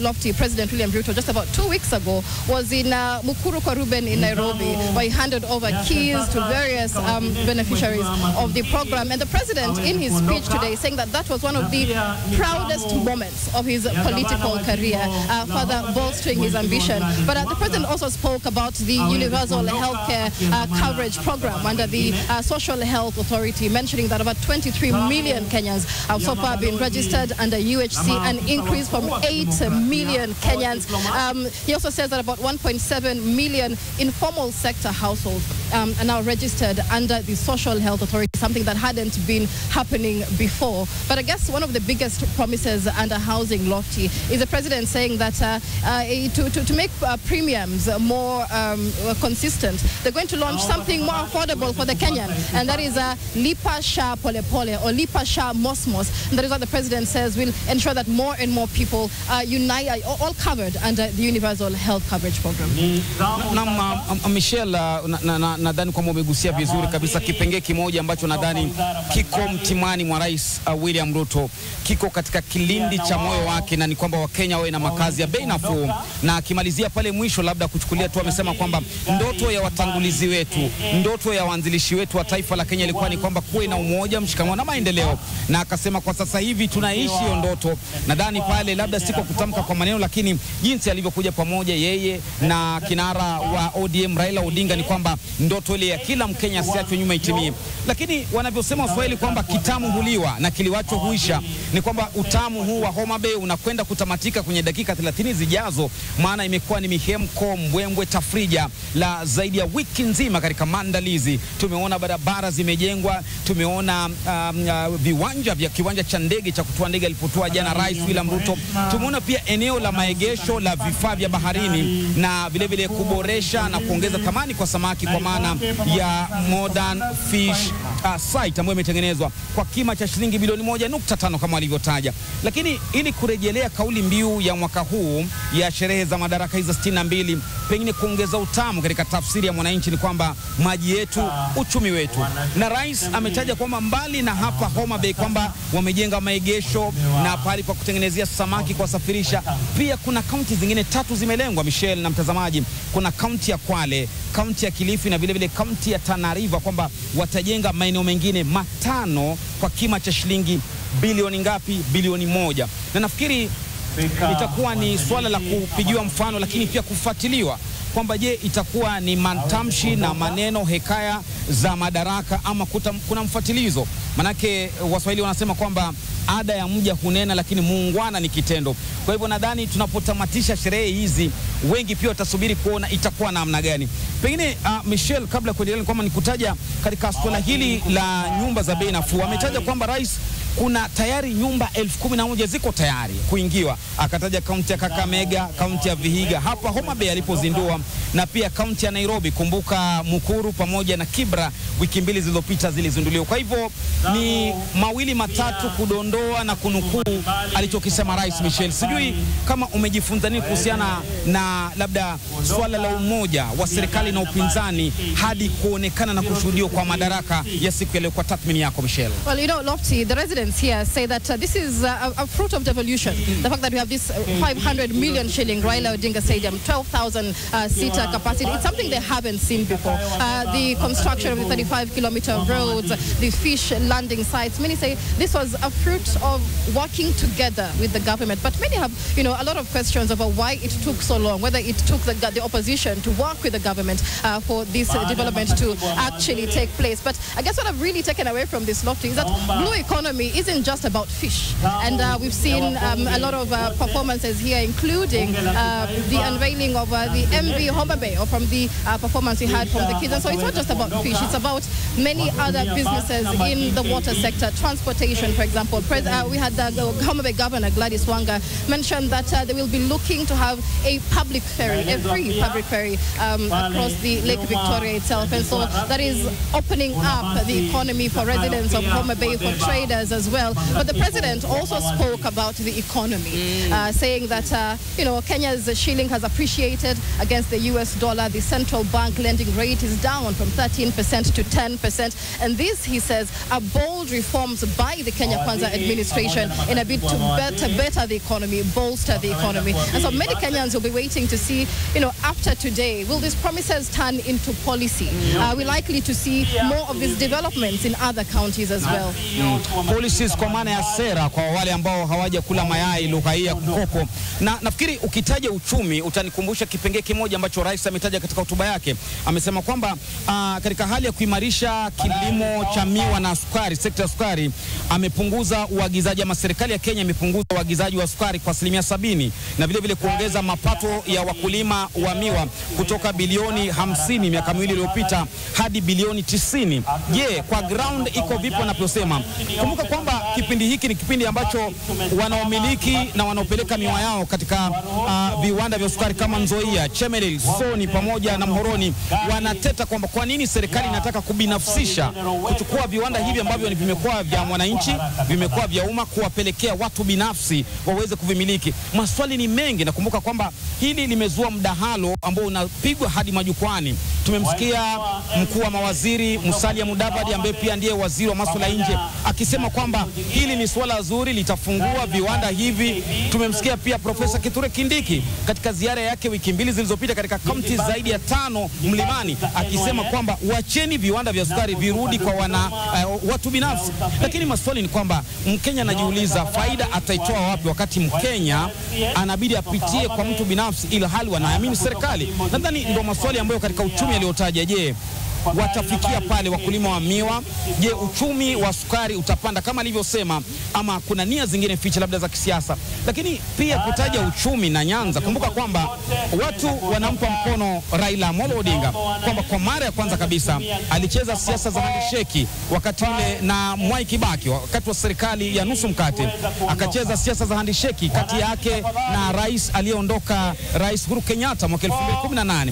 Lofty, President William Ruto, just about 2 weeks ago, was in Mukuru kwa Ruben in Nairobi, where he handed over keys to various beneficiaries of the program. And the president, in his speech today, saying that that was one of the proudest moments of his political career, further bolstering his ambition. But the president also spoke about the universal healthcare coverage program under the Social Health Authority, mentioning that about 23 million Kenyans have so far been registered under UHC, an increase from 8 million Kenyans. He also says that about 1.7 million informal sector households are now registered under the Social Health Authority, something that hadn't been happening before. But I guess one of the biggest promises under housing, Lofty, is the president saying that to make premiums more consistent, they're going to launch something more affordable for the Kenyan, and that is Lipa Sha Pole Pole or Lipa Sha Mosmos. And that is what the president says will ensure that more and more people are all covered under the universal health coverage program. Michelle, nadhani kwamba umegusia vizuri kabisa kipengee kimoja ambacho nadhani kiko mtimani mwa Rais William Ruto, kiko katika kilindi cha moyo wake, na ni kwamba Wakenya wawe na makazi ya bei nafuu. Na akimalizia pale mwisho, labda kuchukulia tu, amesema kwamba ndoto ya watangulizi wetu, ndoto ya waanzilishi wetu wa taifa la Kenya ilikuwa ni kwamba kuwe na umoja, mshikamano na maendeleo, na akasema kwa sasa hivi tunaishi hiyo ndoto. Nadhani pale labda si kwa kutamka kwa maneno, lakini jinsi alivyokuja pamoja yeye na kinara wa ODM Raila Odinga, ni kwamba ndoto ile ya kila Mkenya asiachwe nyuma itimie. Lakini wanavyosema Waswahili kwamba kitamu huliwa na kiliwacho huisha, ni kwamba utamu huu wa Homa Bay unakwenda kutamatika kwenye dakika 30 zijazo, maana imekuwa ni mihemko, mbwembwe, tafrija la zaidi ya wiki nzima katika maandalizi. Tumeona barabara zimejengwa, tumeona kiwanja cha ndege cha kutua ndege alipotua jana Rais William Ruto. Tumeona pia eneo la maegesho la vifaa vya baharini na vile vile kuboresha na kuongeza thamani kwa samaki kwa maana ya modern fish site ambayo imetengenezwa kwa kima cha shilingi bilioni 1.5 kama walivyotaja. Lakini ili kurejelea kauli mbiu ya mwaka huu ya sherehe za Madaraka hizo 62, pengine kuongeza utamu katika tafsiri ya mwananchi ni kwamba maji yetu, uchumi wetu. Na rais ametaja kwamba mbali na hapa Homa Bay kwamba wamejenga maegesho na pahali pa kutengenezea samaki kwa safirisha, pia kuna kaunti zingine 3 zimelengwa, Michelle na mtazamaji. Kuna kaunti ya Kwale, kaunti ya Kilifi na vile vile kaunti ya Tana River, kwamba watajenga maeneo mengine 5 kwa kima cha shilingi bilioni ngapi? Bilioni 1. Na nafikiri itakuwa ni swala la kupigiwa mfano, lakini pia kufuatiliwa kwamba je, itakuwa ni matamshi na maneno hekaya za Madaraka ama kuna mfuatilizo. Manake Waswahili wanasema kwamba ada ya mja hunena, lakini muungwana ni kitendo. Kwa hivyo nadhani tunapotamatisha sherehe hizi, wengi pia watasubiri kuona itakuwa namna gani. Pengine Michelle, kabla ya kuendelea, kwamba nikutaja katika swala hili la nyumba za bei nafuu, ametaja kwamba rais kuna tayari nyumba 11,000 ziko tayari kuingiwa. Akataja kaunti ya Kakamega, kaunti ya Vihiga, hapa Homa Bay alipozindua, na pia kaunti ya Nairobi. Kumbuka Mukuru pamoja na Kibra wiki 2 zilizopita zilizinduliwa. Kwa hivyo ni mawili matatu kudondoa na kunukuu alichokisema rais. Michelle, sijui kama umejifunza nini kuhusiana na labda swala la umoja wa serikali na upinzani hadi kuonekana na kushuhudiwa kwa Madaraka ya siku ya leo, kwa tathmini yako Michelle. Well, you know, Lofty, the residents here say that this is a fruit of devolution. The fact that we have this 500 million shilling Raila Odinga Stadium, 12,000 seater capacity, it's something they haven't seen before. The construction of the 35-kilometer roads, the fish landing sites, many say this was a fruit of working together with the government. But many have, you know, a lot of questions about why it took so long, whether it took the opposition to work with the government for this development to actually take place. But I guess what I've really taken away from this, Lofty, is that blue economy isn't just about fish. And we've seen a lot of performances here, including the unveiling of the MV Homa Bay, or from the performance we had from the kids. And so it's not just about fish, it's about many other businesses in the water sector, transportation, for example. We had the Homa Bay Governor, Gladys Wanga, mentioned that they will be looking to have a public ferry, a free public ferry across the Lake Victoria itself. And so that is opening up the economy for residents of Homa Bay, for traders as well. But the president also spoke about the economy, saying that, you know, Kenya's shilling has appreciated against the US dollar. The central bank lending rate is down from 13% to 10%. And this, he says, are bold reforms by the Kenya Kwanza administration in a bid to better the economy, bolster the economy. And so many Kenyans will be waiting to see, you know, after today, will these promises turn into policy? Are we likely to see more of these developments in other counties as well? Policies kwa maana ya sera kwa wale ambao hawaja kula mayai, lugha hii ya mkoko. Na nafikiri ukitaja uchumi utanikumbusha kipengee kimoja ambacho rais ametaja katika hotuba yake. Amesema kwamba katika hali ya kuimarisha kilimo cha miwa na sukari, sekta ya sukari, amepunguza uagizaji, ama serikali ya Kenya imepunguza uagizaji wa sukari kwa 70%, na vile vile kuongeza mapato ya wakulima wa miwa kutoka bilioni 50 miaka miwili iliyopita hadi bilioni 90. Je, kwa ground iko vipi wanaposema? Kumbuka kwamba kipindi hiki ni kipindi ambacho wanaomiliki na wanaopeleka miwa yao katika viwanda vya sukari kama Nzoia, Chemelil, Soni pamoja na Mhoroni wanateta kwamba kwa nini serikali inataka kubinafsisha, kuchukua viwanda hivi ambavyo vimekuwa vya mwananchi, vimekuwa vya umma, kuwapelekea watu binafsi waweze kuvimiliki. Maswali ni mengi, na kumbuka kwamba hili limezua mdahalo ambao unapigwa hadi majukwani. Tumemsikia mkuu wa mawaziri Musalia Mudavadi, ambaye pia ndiye waziri wa masuala ya nje, akisema kwamba hili ni swala zuri, litafungua viwanda hivi. Tumemsikia pia Profesa Kithure Kindiki katika ziara yake wiki 2 zilizopita katika kaunti zaidi ya 5 mlimani, akisema kwamba wacheni viwanda vya sukari virudi kwa watu binafsi. Lakini maswali ni kwamba Mkenya anajiuliza faida ataitoa wapi, wakati Mkenya anabidi apitie kwa mtu binafsi ili hali wanaamini serikali. Nadhani ndio maswali ambayo katika uchumi aliyotaja. Je, watafikia pale wakulima wa miwa? Je, uchumi wa sukari utapanda kama alivyosema, ama kuna nia zingine fiche labda za kisiasa? Lakini pia kutaja uchumi na Nyanza, kumbuka kwamba watu wanampa mkono Raila Amolo Odinga kwamba kwa mara ya kwanza kabisa alicheza siasa za handshake wakati ule na Mwai Kibaki wakati wa serikali ya nusu mkate, akacheza siasa za handshake kati yake na rais aliyeondoka Rais Uhuru Kenyatta mwaka 2018.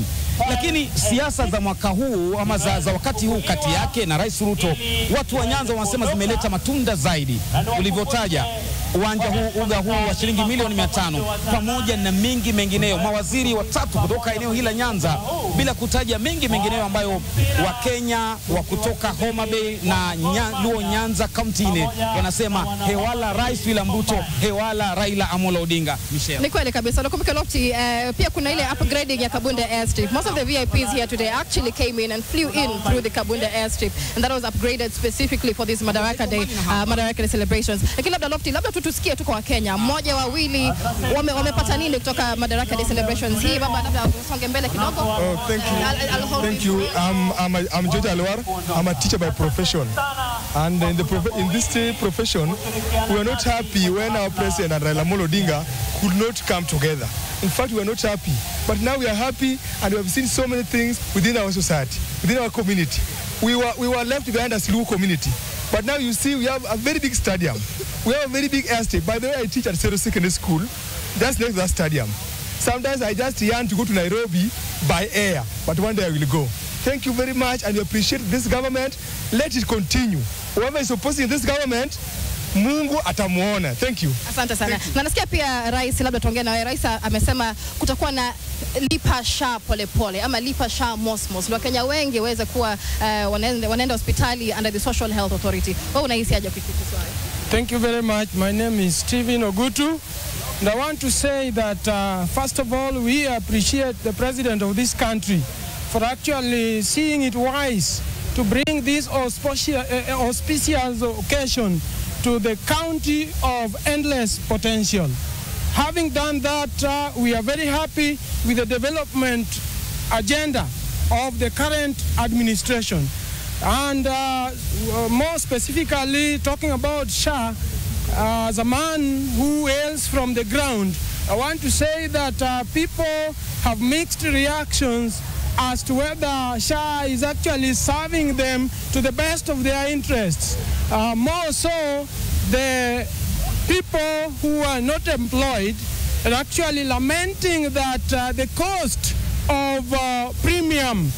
Lakini siasa za mwaka huu ama za wakati huu kati yake na Rais Ruto, watu wa Nyanza wanasema zimeleta matunda zaidi. Ulivyotaja uwanja huu, uga huu wa shilingi milioni 500 pamoja na mengi mengineyo, mawaziri watatu kutoka eneo hili la Nyanza, bila kutaja mengi mengineyo ambayo Wakenya wa kutoka Homa Bay na Luo Nyanza County wanasema hewala Rais William Ruto, hewala Raila Amolo Odinga. Michelle, ni kweli kabisa. Nakumbuka Lofty, pia kuna ile upgrading ya Kabunde airstrip. Most of the VIPs here today actually came in and flew in through the Kabunde airstrip, and that was upgraded specifically for this Madaraka Day, Madaraka Day celebrations. Lakini labda Lofty, labda tusikie tuko wa Kenya mmoja wawili wamepata nini kutoka Madaraka Day celebrations hii? Baba, labda usonge mbele kidogo. Oh, thank you. Thank you. I'm George Alwar. I'm a teacher by profession, and in this profession, we are not happy when our president and Raila Amolo Odinga could not come together. In fact, we are not happy, but now we are happy, and we have seen so many things within our society, within our community. We were left behind as Luo community, but now you see we have a very big stadium. We have a very big airstrip. By the way, I teach at Sero Secondary School, just next to that stadium. Sometimes I just yearn to go to Nairobi by air, but one day I will go. Thank you very much, and we appreciate this government. Let it continue. Whoever is opposing this government, Mungu atamuona. Thank you. Asante sana. Na nasikia pia rais, labda tuongee na rais, amesema kutakuwa na lipa sha pole pole ama lipa sha mosmos. Wakenya wengi waweze kuwa wanaenda hospitali under the Social Health Authority. Wewe unahisi aje kukitu swali? Thank you very much. My name is Stephen Ogutu. And I want to say that, first of all, we appreciate the president of this country for actually seeing it wise to bring this auspicious occasion to the county of endless potential. Having done that, we are very happy with the development agenda of the current administration. And more specifically, talking about SHA, as a man who hails from the ground, I want to say that people have mixed reactions as to whether SHA is actually serving them to the best of their interests. More so, the people who are not employed are actually lamenting that the cost of premium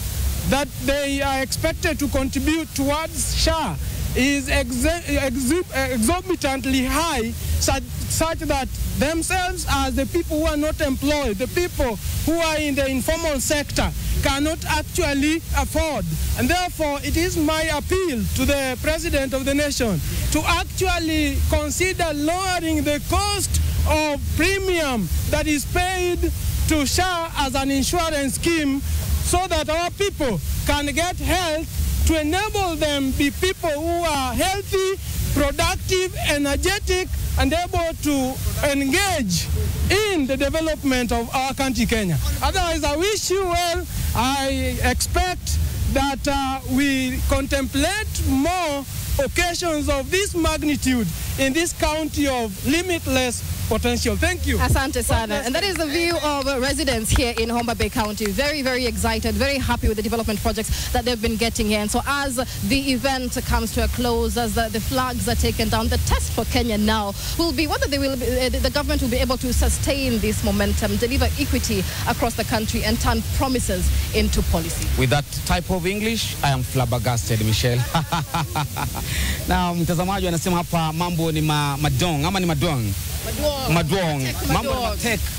that they are expected to contribute towards SHA is exorbitantly high, such that themselves as the people who are not employed, the people who are in the informal sector, cannot actually afford. And therefore, it is my appeal to the President of the nation to actually consider lowering the cost of premium that is paid to SHA as an insurance scheme, so that our people can get health to enable them be people who are healthy, productive, energetic, and able to engage in the development of our country, Kenya. Otherwise, I wish you well. I expect that we contemplate more occasions of this magnitude in this county of limitless potential. Thank you. Asante sana. And that is the view of residents here in Homa Bay County. Very, very excited, very happy with the development projects that they've been getting here. And so as the event comes to a close, as the flags are taken down, the test for Kenya now will be whether the government will be able to sustain this momentum, deliver equity across the country, and turn promises into policy. With that type of English, I am flabbergasted, Michelle. Na mtazamaji anasema hapa mambo ni madong ama ni madong. Madong. Mambo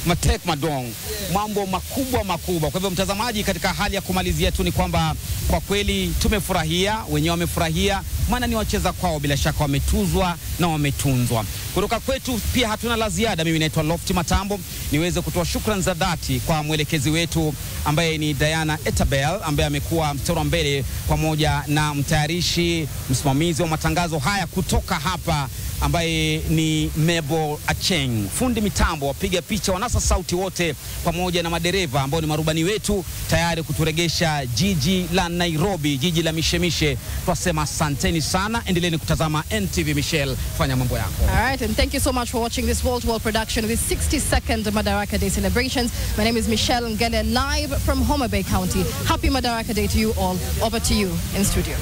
matek madong. Mambo makubwa. Kwa hivyo mtazamaji, katika hali ya kumalizia tu ni kwamba kwa kweli tumefurahia, wenyewe wamefurahia, maana ni wacheza kwao, bila shaka wametuzwa na wametunzwa. Kutoka kwetu pia hatuna la ziada. Mimi naitwa Lofty Matambo, niweze kutoa shukrani za dhati kwa mwelekezi wetu ambaye ni Diana Etabel, ambaye amekuwa mstari wa mbele pamoja na mtayarishi msimamizi wa matangazo haya kutoka hapa ambaye ni Mabel Acheng. Fundi mitambo, wapiga picha, wanasa sauti wote pamoja na madereva ambao ni marubani wetu tayari kuturegesha jiji la Nairobi, jiji la mishemishe. Twasema asanteni sana, endeleeni kutazama NTV. Michelle, fanya mambo yako. All right, and thank you so much for watching this wall-to-wall production of this 62nd Madaraka Day celebrations. My name is Michelle Ngele, live from Homa Bay County. Happy Madaraka Day to you all. Over to you in studio.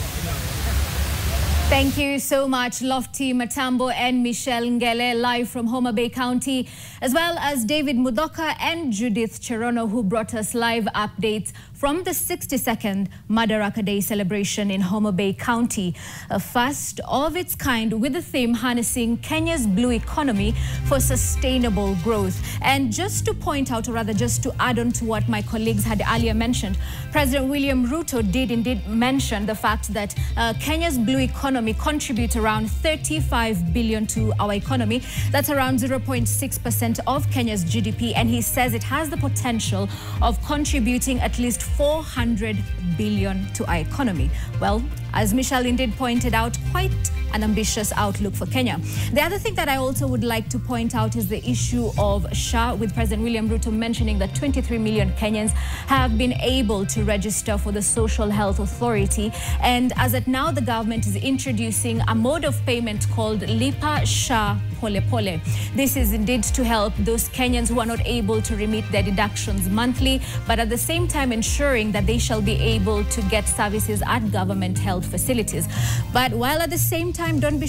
Thank you so much, Lofty Matambo and Michelle Ngele, live from Homa Bay County, as well as David Mudoka and Judith Cherono, who brought us live updates from the 62nd Madaraka Day celebration in Homa Bay County, a first of its kind with the theme harnessing Kenya's blue economy for sustainable growth. And just to point out, or rather just to add on to what my colleagues had earlier mentioned, President William Ruto did indeed mention the fact that Kenya's blue economy contributes around 35 billion to our economy. That's around 0.6% of Kenya's GDP, and he says it has the potential of contributing at least 400 billion to our economy. Well, as Michelle indeed pointed out, quite an ambitious outlook for Kenya. The other thing that I also would like to point out is the issue of SHA, with President William Ruto mentioning that 23 million Kenyans have been able to register for the Social Health Authority. And as at now, the government is introducing a mode of payment called Lipa SHA Pole Pole. This is indeed to help those Kenyans who are not able to remit their deductions monthly, but at the same time ensuring that they shall be able to get services at government health facilities. But while at the same time, don't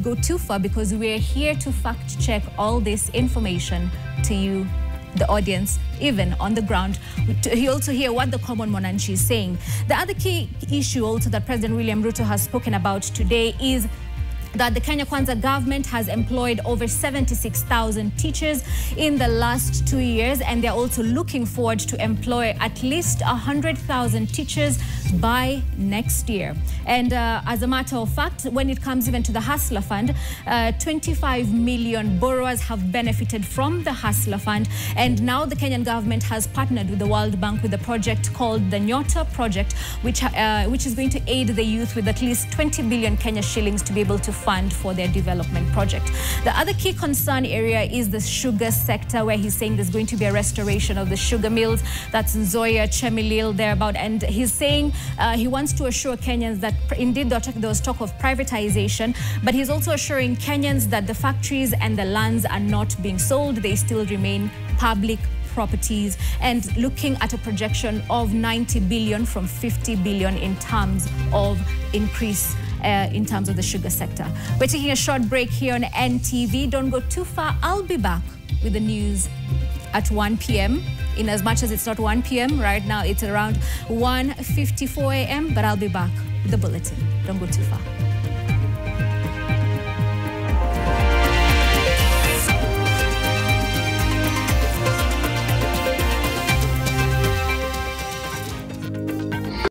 go too far, because we're here to fact check all this information to you, the audience, even on the ground. You also hear what the common mwananchi is saying. The other key issue also that President William Ruto has spoken about today is that the Kenya Kwanza government has employed over 76,000 teachers in the last 2 years, and they're also looking forward to employ at least 100,000 teachers by next year. And as a matter of fact, when it comes even to the Hustler Fund, 25 million borrowers have benefited from the Hustler Fund, and now the Kenyan government has partnered with the World Bank with a project called the Nyota Project, which is going to aid the youth with at least 20 billion Kenya shillings to be able to fund for their development project. The other key concern area is the sugar sector, where he's saying there's going to be a restoration of the sugar mills. That's Nzoia, Chemilil, thereabout. And he's saying he wants to assure Kenyans that indeed there was talk of privatization, but he's also assuring Kenyans that the factories and the lands are not being sold. They still remain public properties, and looking at a projection of 90 billion from 50 billion in terms of increase in terms of the sugar sector. We're taking a short break here on NTV. Don't go too far. I'll be back with the news at 1 p.m. In as much as it's not 1 p.m. right now, it's around 1:54 a.m. But I'll be back with the bulletin. Don't go too far.